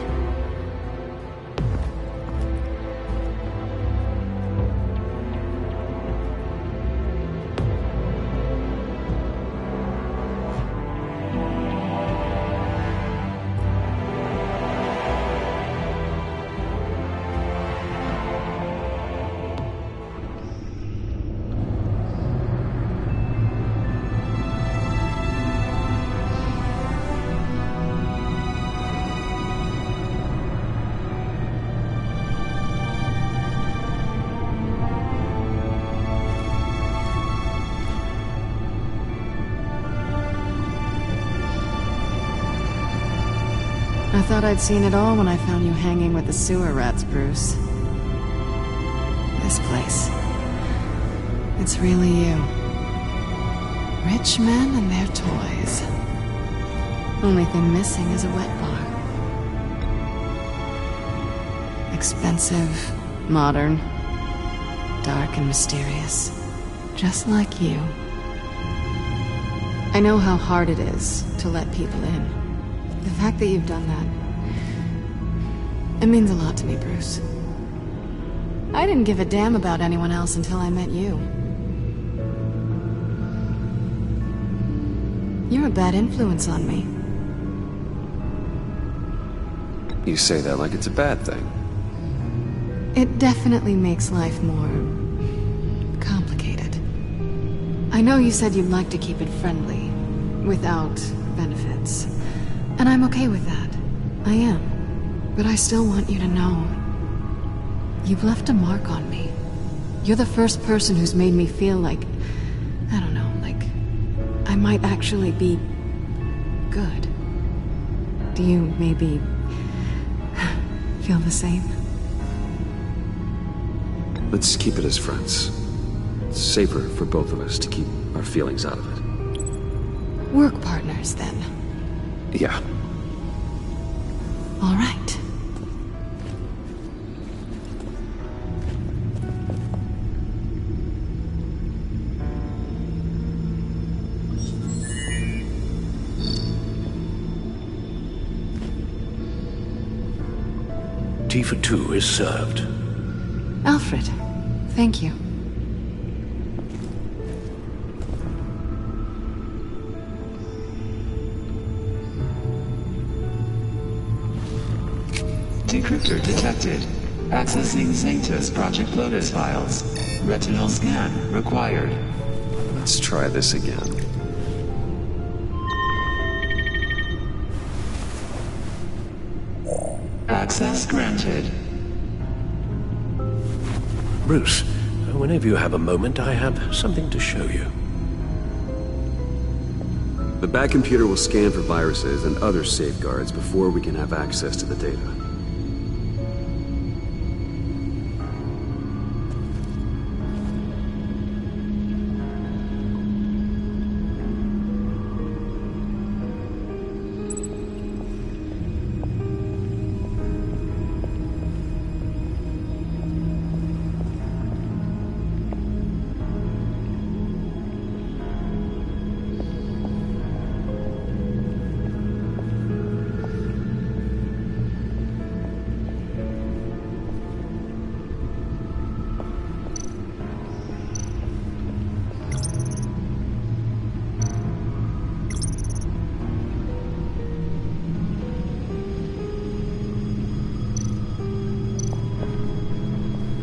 I thought I'd seen it all when I found you hanging with the sewer rats, Bruce. This place. It's really you. Rich men and their toys. Only thing missing is a wet bar. Expensive, modern, dark and mysterious. Just like you. I know how hard it is to let people in. The fact that you've done that, it means a lot to me, Bruce. I didn't give a damn about anyone else until I met you. You're a bad influence on me. You say that like it's a bad thing. It definitely makes life more complicated. I know you said you'd like to keep it friendly, without benefits. And I'm okay with that. I am. But I still want you to know, you've left a mark on me. You're the first person who's made me feel like, I don't know, like I might actually be good. Do you maybe feel the same? Let's keep it as friends. It's safer for both of us to keep our feelings out of it. Work partners, then. Yeah. All right. Tifa 2 is served. Alfred, thank you. Decryptor detected. Accessing Sanctus Project Lotus files. Retinal scan required. Let's try this again. Access granted. Bruce, whenever you have a moment, I have something to show you. The back computer will scan for viruses and other safeguards before we can have access to the data.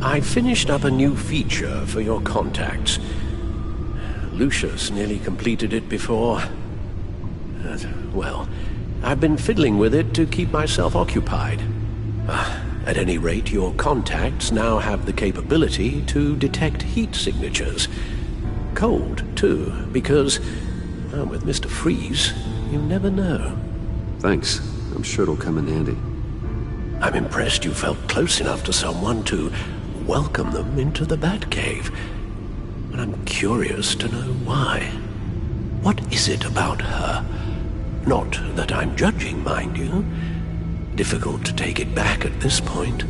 I finished up a new feature for your contacts. Lucius nearly completed it before. Well, I've been fiddling with it to keep myself occupied. At any rate, your contacts now have the capability to detect heat signatures. Cold, too, because, with Mr. Freeze, you never know. Thanks. I'm sure it'll come in handy. I'm impressed you felt close enough to someone to welcome them into the Batcave. But I'm curious to know why. What is it about her? Not that I'm judging, mind you. Difficult to take it back at this point.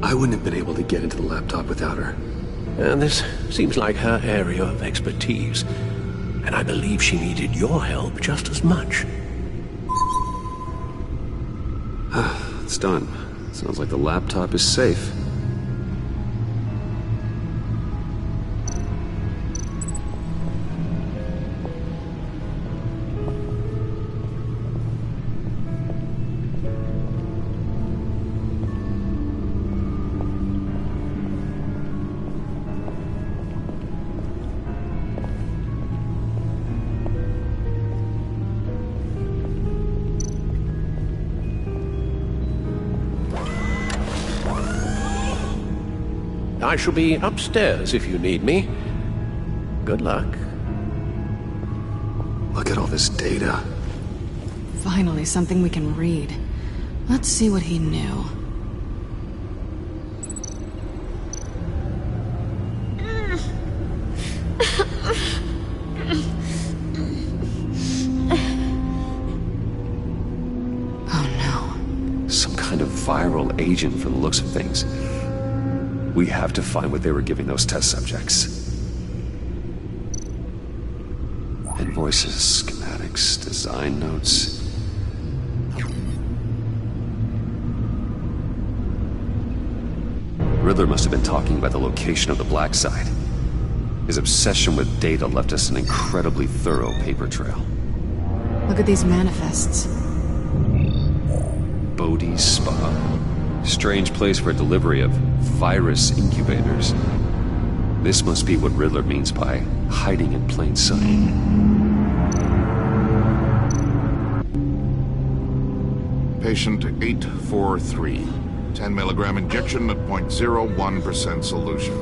I wouldn't have been able to get into the laptop without her. This seems like her area of expertise. And I believe she needed your help just as much. It's done. Sounds like the laptop is safe. I shall be upstairs if you need me. Good luck. Look at all this data. Finally, something we can read. Let's see what he knew. viral agent from the looks of things. We have to find what they were giving those test subjects. Invoices, schematics, design notes. Riddler must have been talking about the location of the Black Site. His obsession with data left us an incredibly thorough paper trail. Look at these manifests. Bodhi's Spa. Strange place for delivery of virus incubators. This must be what Riddler means by hiding in plain sight. Patient 843. 10 milligram injection at 0.01% solution.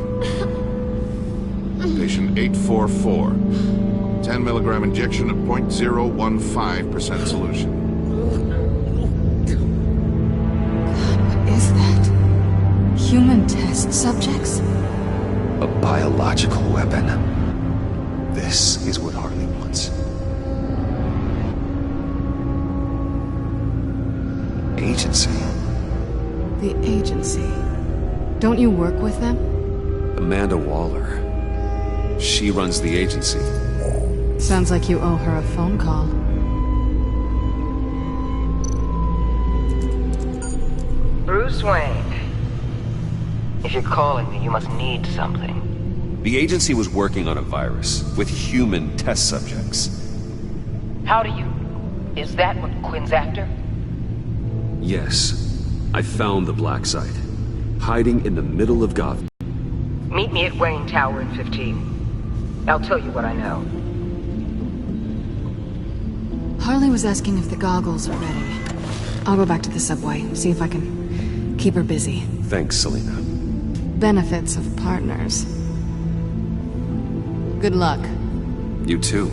Patient 844. 10 milligram injection at 0.015% solution. What is that? Human test subjects? A biological weapon. This is what Harley wants. Agency. The agency. Don't you work with them? Amanda Waller. She runs the agency. Sounds like you owe her a phone call. Bruce Wayne. If you're calling me, you must need something. The agency was working on a virus with human test subjects. How do you... Is that what Quinn's after? Yes. I found the Black Site. Hiding in the middle of Gotham. Meet me at Wayne Tower in 15. I'll tell you what I know. Harley was asking if the goggles are ready. I'll go back to the subway, see if I can keep her busy. Thanks, Selina. Benefits of partners. Good luck. You too.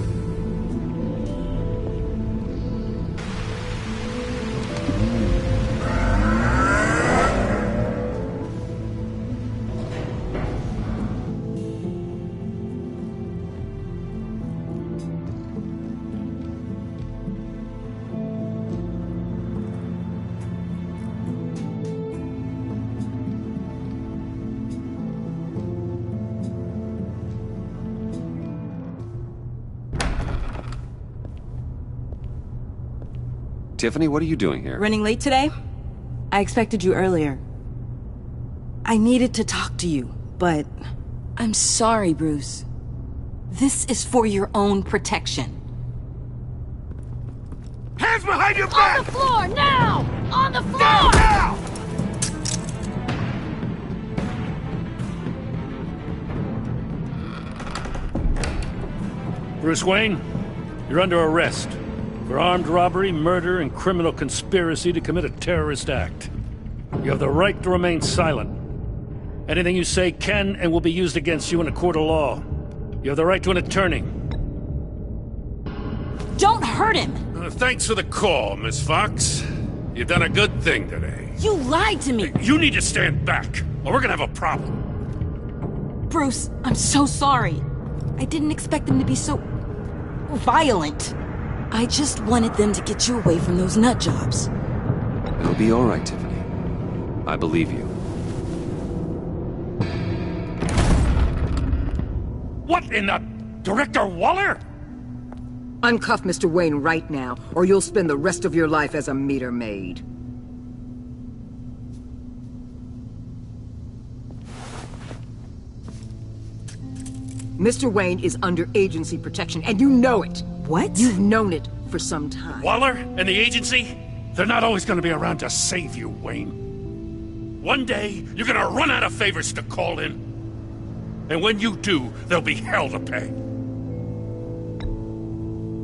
Tiffany, what are you doing here? Running late today? I expected you earlier. I needed to talk to you, but... I'm sorry, Bruce. This is for your own protection. Hands behind your back! On the floor, now! On the floor! Now! Bruce Wayne, you're under arrest for armed robbery, murder, and criminal conspiracy to commit a terrorist act. You have the right to remain silent. Anything you say can and will be used against you in a court of law. You have the right to an attorney. Don't hurt him! Thanks for the call, Miss Fox. You've done a good thing today. You lied to me! You need to stand back, or we're gonna have a problem. Bruce, I'm so sorry. I didn't expect them to be so... violent. I just wanted them to get you away from those nut jobs. It'll be all right, Tiffany. I believe you. What in the... Director Waller? Uncuff Mr. Wayne right now, or you'll spend the rest of your life as a meter maid. Mr. Wayne is under agency protection, and you know it. What? You've known it for some time. Waller and the agency? They're not always gonna be around to save you, Wayne. One day, you're gonna run out of favors to call in. And when you do, there'll be hell to pay.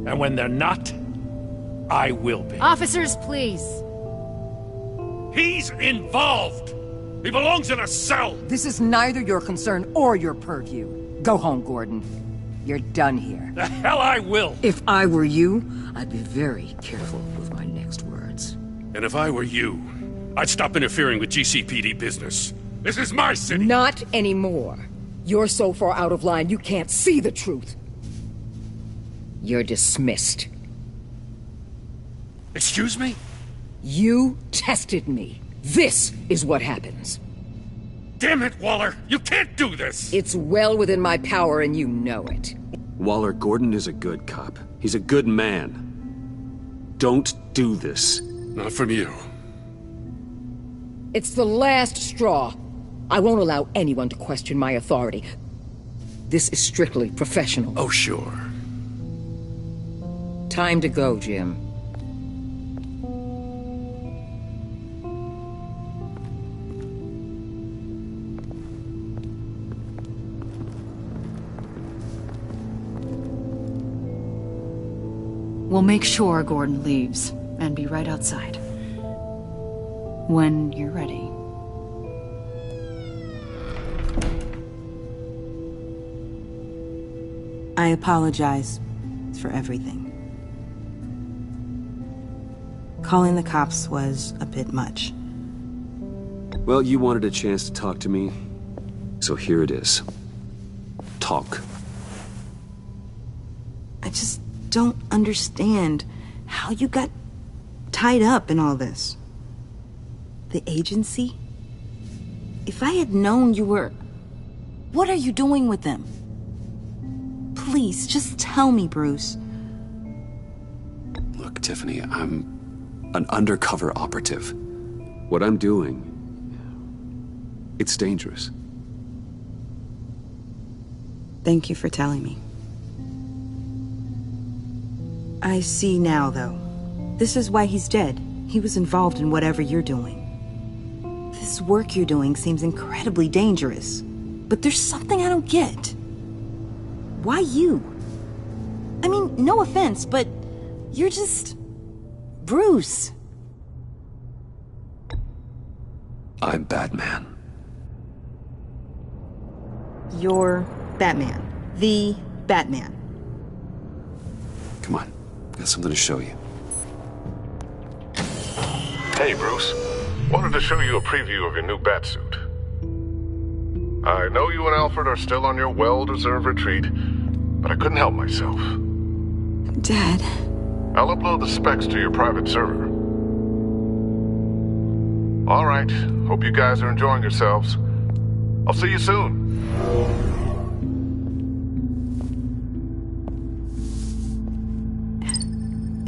And when they're not, I will be. Officers, please. He's involved! He belongs in a cell! This is neither your concern or your purview. Go home, Gordon. You're done here. The hell I will! If I were you, I'd be very careful with my next words. And if I were you, I'd stop interfering with GCPD business. This is my city! Not anymore. You're so far out of line you can't see the truth. You're dismissed. Excuse me? You tested me. This is what happens. Damn it, Waller! You can't do this! It's well within my power and you know it. Waller, Gordon is a good cop. He's a good man. Don't do this. Not from you. It's the last straw. I won't allow anyone to question my authority. This is strictly professional. Oh, sure. Time to go, Jim. We'll make sure Gordon leaves, and be right outside. When you're ready. I apologize for everything. Calling the cops was a bit much. Well, you wanted a chance to talk to me, so here it is. Talk. I just don't understand how you got tied up in all this. The agency? If I had known you were... What are you doing with them? Please, just tell me, Bruce. Look, Tiffany, I'm an undercover operative. What I'm doing, it's dangerous. Thank you for telling me. I see now, though. This is why he's dead. He was involved in whatever you're doing. This work you're doing seems incredibly dangerous. But there's something I don't get. Why you? I mean, no offense, but you're just... Bruce. I'm Batman. You're Batman. The Batman. Come on, got something to show you. Hey, Bruce. Wanted to show you a preview of your new Batsuit. I know you and Alfred are still on your well-deserved retreat, but I couldn't help myself. Dad. I'll upload the specs to your private server. All right. Hope you guys are enjoying yourselves. I'll see you soon.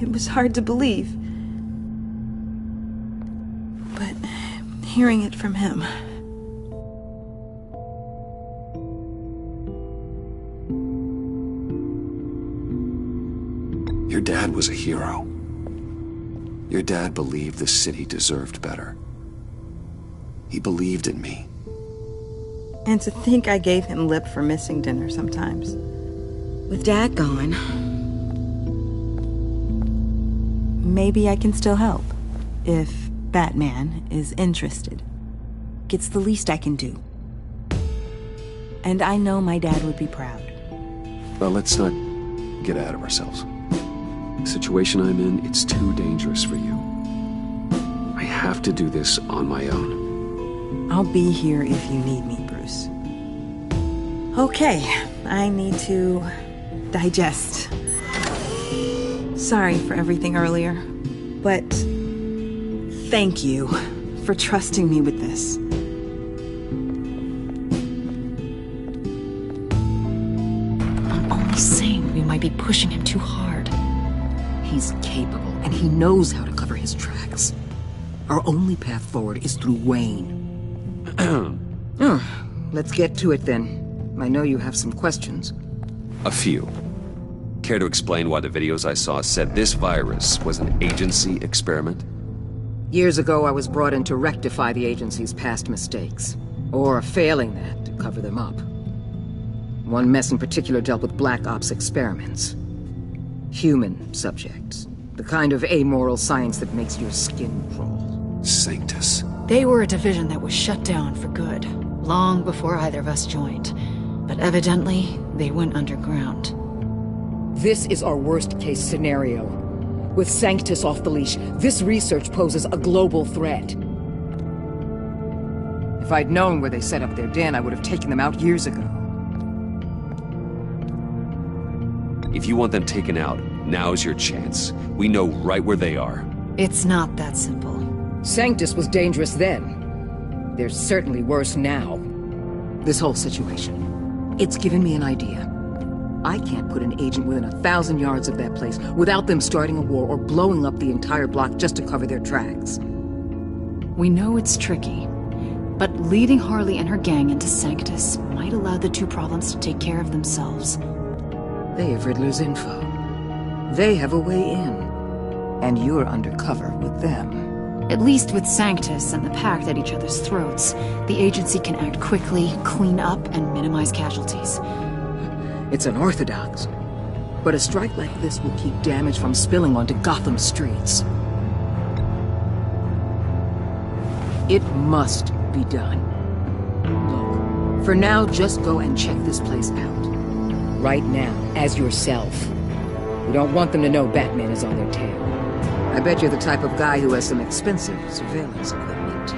It was hard to believe. But hearing it from him... Your dad was a hero. Your dad believed the city deserved better. He believed in me. And to think I gave him lip for missing dinner sometimes. With Dad gone... Maybe I can still help. If Batman is interested. It's the least I can do. And I know my dad would be proud. Well, let's not get ahead of ourselves. The situation I'm in, it's too dangerous for you. I have to do this on my own. I'll be here if you need me, Bruce. Okay, I need to digest. Sorry for everything earlier, but thank you for trusting me with this. I'm only saying we might be pushing him too hard. He's capable, and he knows how to cover his tracks. Our only path forward is through Wayne. Let's get to it then. I know you have some questions. A few. Care to explain why the videos I saw said this virus was an agency experiment? Years ago, I was brought in to rectify the agency's past mistakes. Or, failing that, to cover them up. One mess in particular dealt with Black Ops experiments. Human subjects. The kind of amoral science that makes your skin crawl. Sanctus. They were a division that was shut down for good, long before either of us joined. But evidently, they went underground. This is our worst-case scenario. With Sanctus off the leash, this research poses a global threat. If I'd known where they set up their den, I would have taken them out years ago. If you want them taken out, now's your chance. We know right where they are. It's not that simple. Sanctus was dangerous then. They're certainly worse now. This whole situation, it's given me an idea. I can't put an agent within 1,000 yards of that place without them starting a war or blowing up the entire block just to cover their tracks. We know it's tricky, but leading Harley and her gang into Sanctus might allow the two problems to take care of themselves. They have Riddler's info. They have a way in. And you're undercover with them. At least with Sanctus and the Pact at each other's throats, the agency can act quickly, clean up, and minimize casualties. It's unorthodox, but a strike like this will keep damage from spilling onto Gotham streets. It must be done. Look, for now, just go and check this place out. Right now, as yourself. We don't want them to know Batman is on their tail. I bet you're the type of guy who has some expensive surveillance equipment.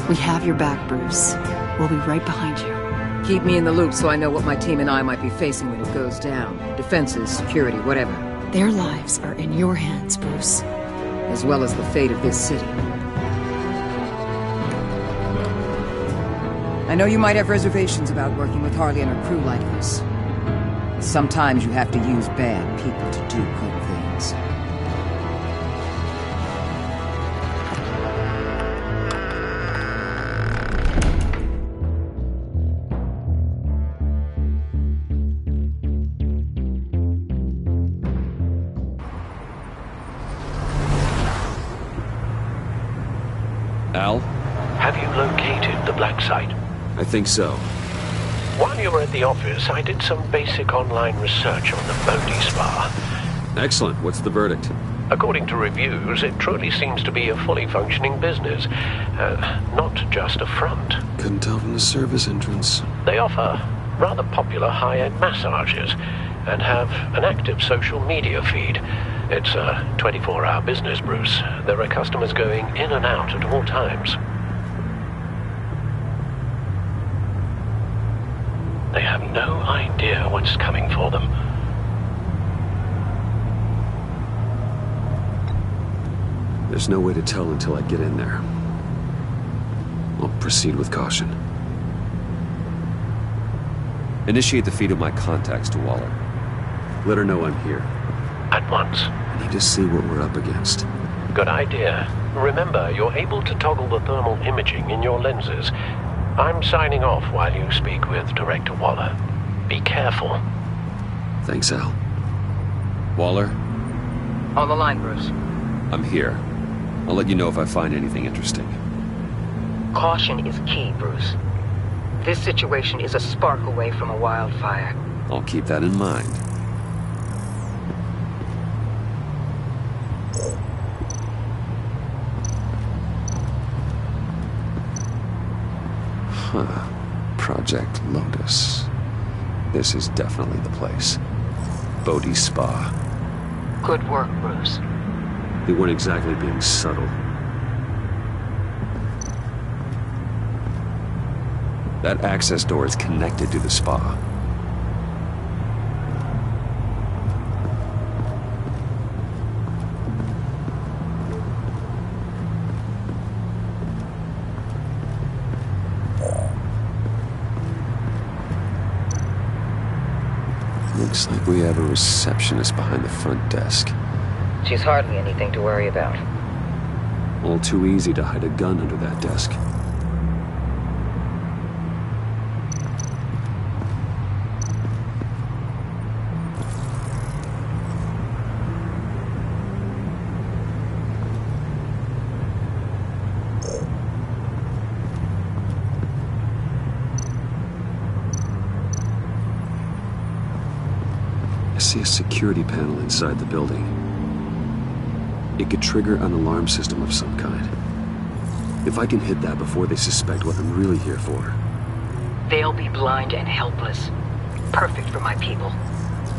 We have your back, Bruce. We'll be right behind you. Keep me in the loop so I know what my team and I might be facing when it goes down. Defenses, security, whatever. Their lives are in your hands, Bruce. As well as the fate of this city. I know you might have reservations about working with Harley and her crew like this. Sometimes you have to use bad people to do good things. Al? Have you located the black site? I think so. While you were at the office, I did some basic online research on the Bodhi Spa. Excellent. What's the verdict? According to reviews, it truly seems to be a fully functioning business. Not just a front. Couldn't tell from the service entrance. They offer rather popular high-end massages and have an active social media feed. It's a 24-hour business, Bruce. There are customers going in and out at all times. They have no idea what's coming for them. There's no way to tell until I get in there. I'll proceed with caution. Initiate the feed of my contacts to Waller. Let her know I'm here. At once. I need to see what we're up against. Good idea. Remember, you're able to toggle the thermal imaging in your lenses. I'm signing off while you speak with Director Waller. Be careful. Thanks, Al. Waller? On the line, Bruce. I'm here. I'll let you know if I find anything interesting. Caution is key, Bruce. This situation is a spark away from a wildfire. I'll keep that in mind. Huh. Project Lotus. This is definitely the place. Bodhi Spa. Good work, Bruce. They weren't exactly being subtle. That access door is connected to the spa. Looks like we have a receptionist behind the front desk. She's hardly anything to worry about. All too easy to hide a gun under that desk. I see a security panel inside the building. It could trigger an alarm system of some kind. If I can hit that before they suspect what I'm really here for. They'll be blind and helpless. Perfect for my people.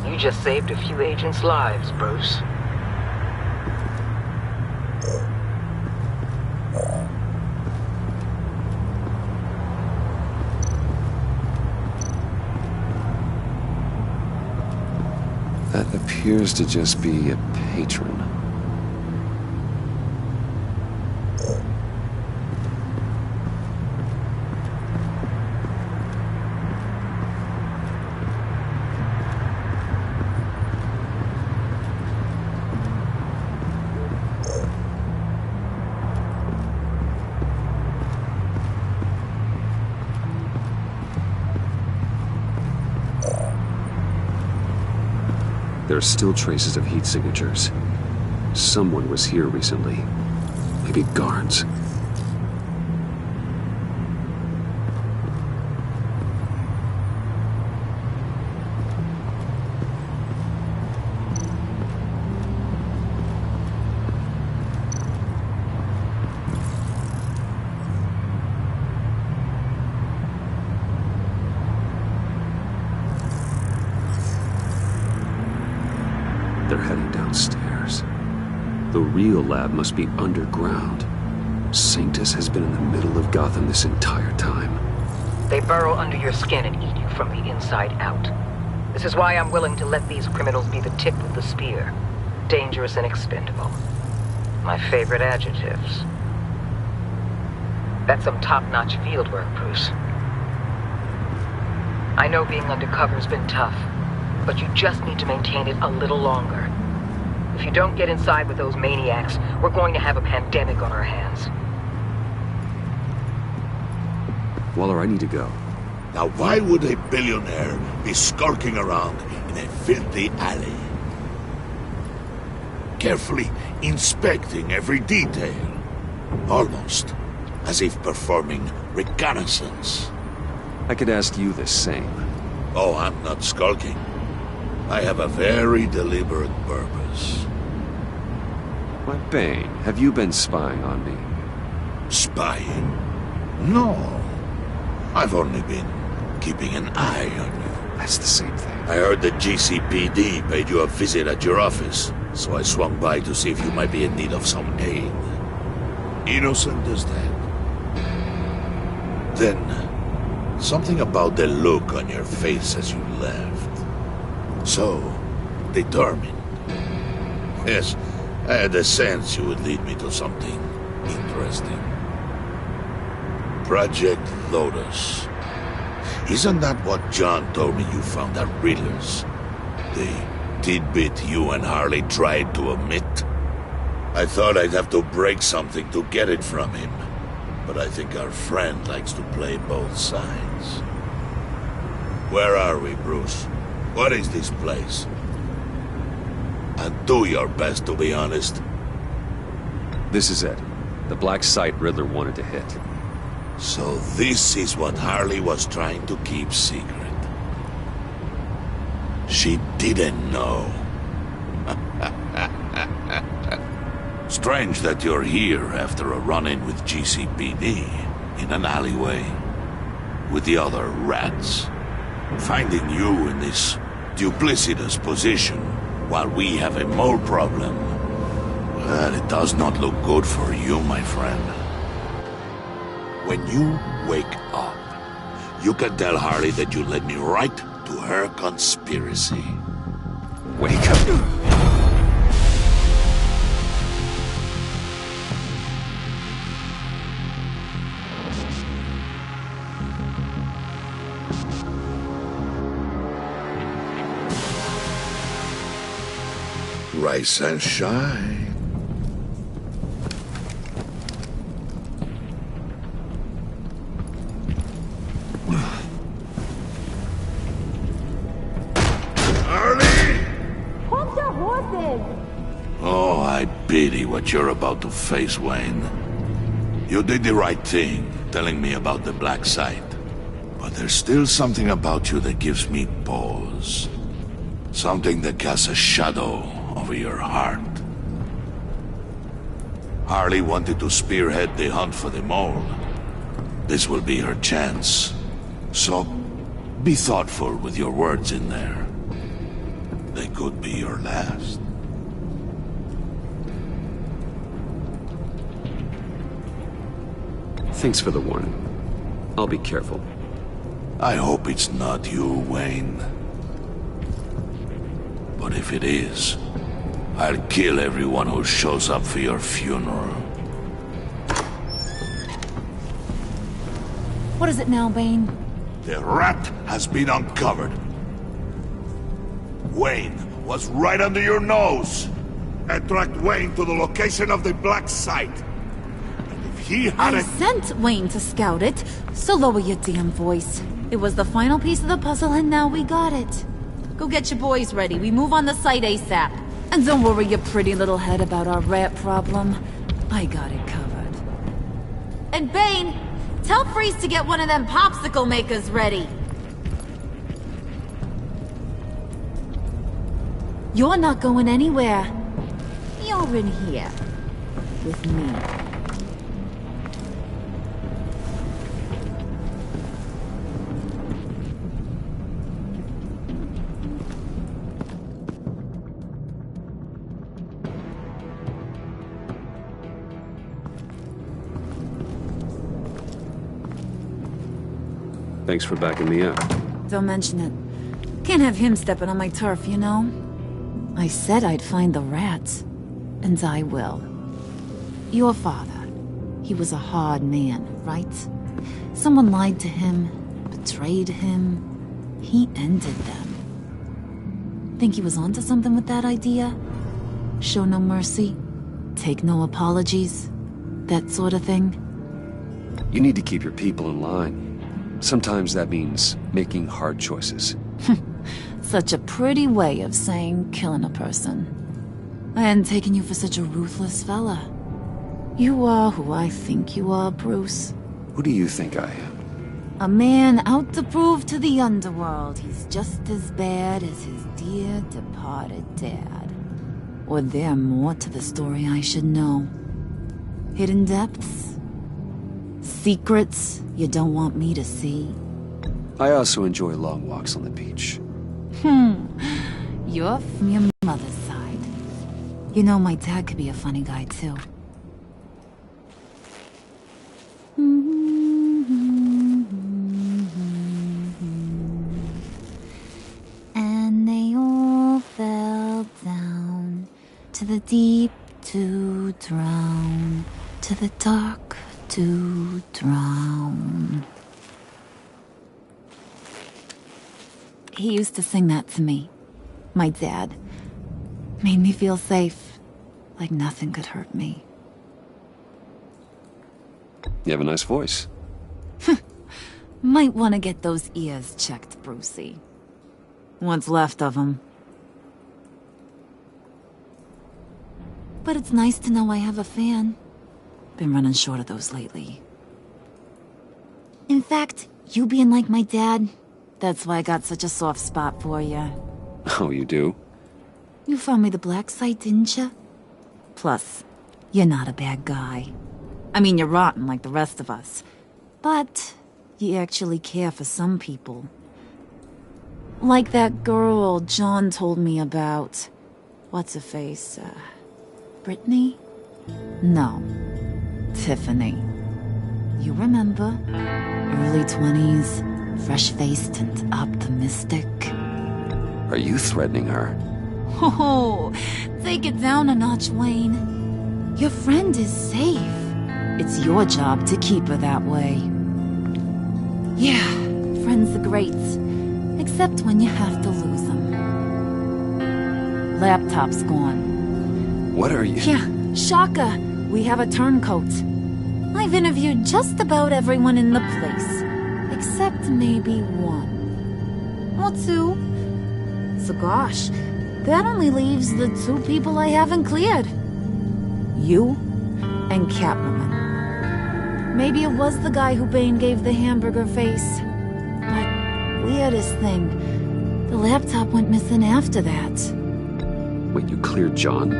You just saved a few agents' lives, Bruce. That appears to just be a patron. are still traces of heat signatures. Someone was here recently. Maybe guards. They're heading downstairs. The real lab must be underground. Sanctus has been in the middle of Gotham this entire time. They burrow under your skin and eat you from the inside out. This is why I'm willing to let these criminals be the tip of the spear. Dangerous and expendable. My favorite adjectives. That's some top-notch fieldwork, Bruce. I know being undercover's been tough, but you just need to maintain it a little longer. If you don't get inside with those maniacs, we're going to have a pandemic on our hands. Waller, I need to go. Now why would a billionaire be skulking around in a filthy alley? Carefully inspecting every detail. Almost as if performing reconnaissance. I could ask you the same. Oh, I'm not skulking. I have a very deliberate purpose. Why, Bane, have you been spying on me? Spying? No. I've only been keeping an eye on you. That's the same thing. I heard the GCPD paid you a visit at your office, so I swung by to see if you might be in need of some aid. Innocent as that. Then, something about the look on your face as you left. So, determined. Yes, I had a sense you would lead me to something interesting. Project Lotus. Isn't that what John told me you found at Riddler's? The tidbit you and Harley tried to omit? I thought I'd have to break something to get it from him. But I think our friend likes to play both sides. Where are we, Bruce? What is this place? And do your best to be honest. This is it. The black site Riddler wanted to hit. So this is what Harley was trying to keep secret. She didn't know. Strange that you're here after a run-in with GCPD in an alleyway with the other rats. Finding you in this duplicitous position while we have a mole problem, well, it does not look good for you, my friend. When you wake up, you can tell Harley that you led me right to her conspiracy. Wake up. Rise and shine. Oh, I pity what you're about to face, Wayne. You did the right thing, telling me about the black site. But there's still something about you that gives me pause. Something that casts a shadow over your heart. Harley wanted to spearhead the hunt for the mole. This will be her chance. So, be thoughtful with your words in there. They could be your last. Thanks for the warning. I'll be careful. I hope it's not you, Wayne. But if it is, I'll kill everyone who shows up for your funeral. What is it now, Bane? The rat has been uncovered. Wayne was right under your nose. I tracked Wayne to the location of the black site. And if he had I sent Wayne to scout it, so lower your damn voice. It was the final piece of the puzzle and now we got it. Go get your boys ready. We move on the site ASAP. And don't worry your pretty little head about our rat problem. I got it covered. And Bane, tell Freeze to get one of them popsicle makers ready. You're not going anywhere. You're in here. With me. Thanks for backing me up. Don't mention it. Can't have him stepping on my turf, you know? I said I'd find the rats. And I will. Your father. He was a hard man, right? Someone lied to him, betrayed him. He ended them. Think he was onto something with that idea? Show no mercy? Take no apologies? That sort of thing? You need to keep your people in line. Sometimes that means making hard choices. Such a pretty way of saying killing a person. I hadn't taken you for such a ruthless fella. You are who I think you are, Bruce. Who do you think I am? A man out to prove to the underworld he's just as bad as his dear departed dad. Or there more to the story I should know. Hidden depths? Secrets you don't want me to see? I also enjoy long walks on the beach. You're from your mother's side. You know my dad could be a funny guy, too. And they all fell down to the deep to drown, to the dark to drown. He used to sing that to me. My dad. Made me feel safe. Like nothing could hurt me. You have a nice voice. Might want to get those ears checked, Brucey. What's left of them. But it's nice to know I have a fan. Been running short of those lately. In fact, you being like my dad, that's why I got such a soft spot for you. Oh, you do? You found me the black site, didn't you? Plus, you're not a bad guy. I mean, you're rotten like the rest of us. But you actually care for some people. Like that girl John told me about. What's her face? Brittany? No. Tiffany. You remember? Early 20s, fresh-faced and optimistic. Are you threatening her? Oh, take it down a notch, Wayne. Your friend is safe. It's your job to keep her that way. Yeah, friends are great. Except when you have to lose them. Laptop's gone. What are you? Yeah, shocker. We have a turncoat. I've interviewed just about everyone in the place. Except maybe one. Or two. So gosh, that only leaves the two people I haven't cleared. You and Catwoman. Maybe it was the guy who Bane gave the hamburger face. But weirdest thing, the laptop went missing after that. Wait, you cleared John?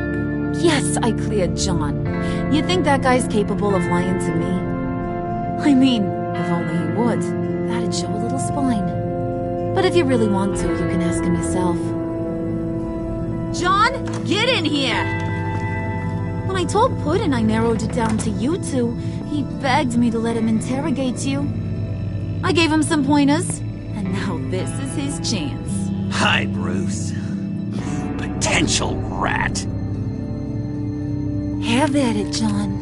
Yes, I cleared John. You think that guy's capable of lying to me? I mean, if only he would. That'd show a little spine. But if you really want to, you can ask him yourself. John, get in here! When I told Puddin' I narrowed it down to you two, he begged me to let him interrogate you. I gave him some pointers, and now this is his chance. Hi, Bruce. You potential rat. Have at it, John.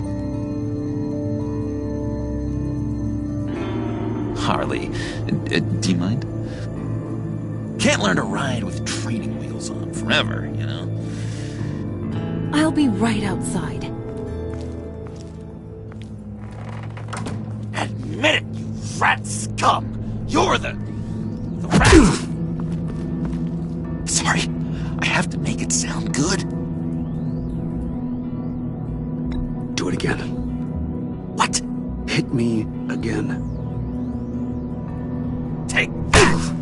Harley, do you mind? Can't learn to ride with training wheels on forever, you know? I'll be right outside. Admit it, you rat scum! You're the rat! hit me again. Take that!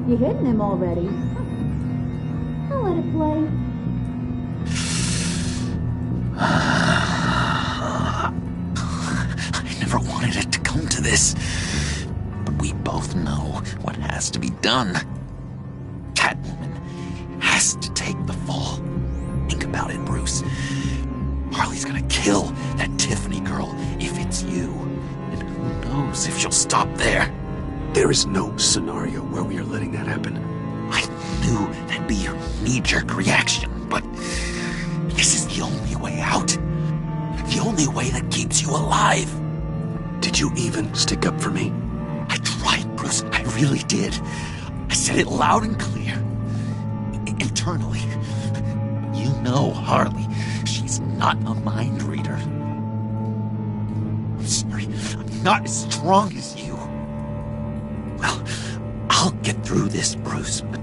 You hitting him already? I'll let it play. I never wanted it to come to this. But we both know what has to be done. Catwoman has to take the fall. Think about it, Bruce. Harley's gonna kill that Tiffany girl if it's you. And who knows if she'll stop there. There is no scenario where we are letting that happen. I knew that'd be your knee-jerk reaction, but this is the only way out. The only way that keeps you alive. Did you even stick up for me? I tried, Bruce. I really did. I said it loud and clear. Internally. You know Harley. She's not a mind reader. I'm sorry. I'm not as strong as you. Well, I'll get through this, Bruce, but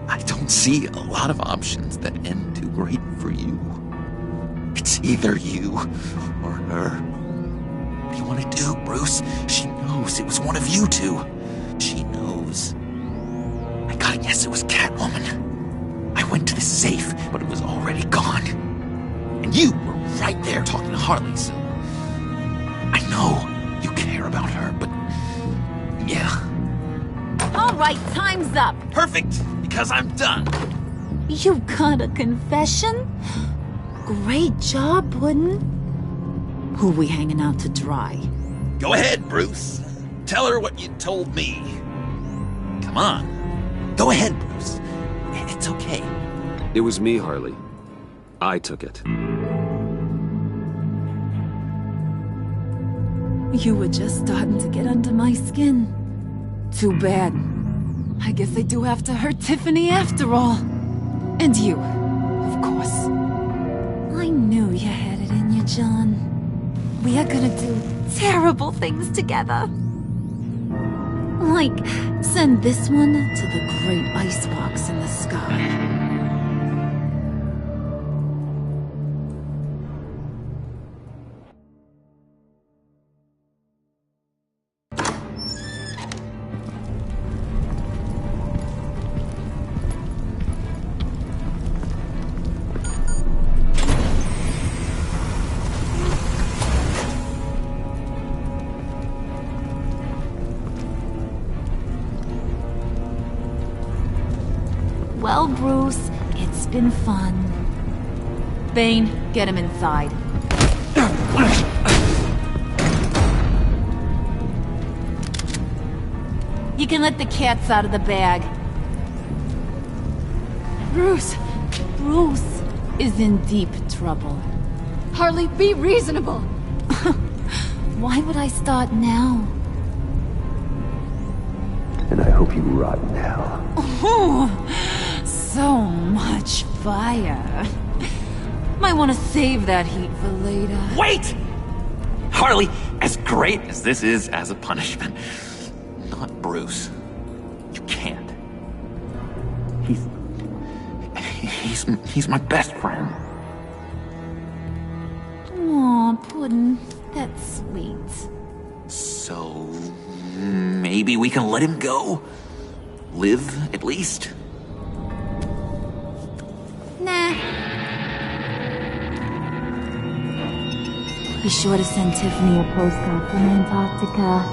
I don't see a lot of options that end too great for you. It's either you or her. What do you want to do, Bruce? She knows it was one of you two. She knows. I gotta guess it was Catwoman. I went to the safe, but it was already gone. And you were right there talking to Harley, so I know you care about her, but yeah. All right, time's up. Perfect, because I'm done. You got a confession? Great job, Puddin'. Who we hanging out to dry? Go ahead, Bruce. Tell her what you told me. Come on. Go ahead, Bruce. It's okay. It was me, Harley. I took it. You were just starting to get under my skin. Too bad. I guess I do have to hurt Tiffany after all. And you, of course. I knew you had it in you, John. We are gonna do terrible things together. Like, send this one to the great icebox in the sky. Well, Bruce, it's been fun. Bane, get him inside. You can let the cats out of the bag. Bruce is in deep trouble. Harley, be reasonable. Why would I start now? And I hope you rot in hell. Oh, so much fire. Might want to save that heat for later. Wait! Harley, as great as this is as a punishment, not Bruce. You can't. He's my best friend. Aw, Puddin', that's sweet. So maybe we can let him go? Live, at least? Nah. Be sure to send Tiffany a postcard from Antarctica.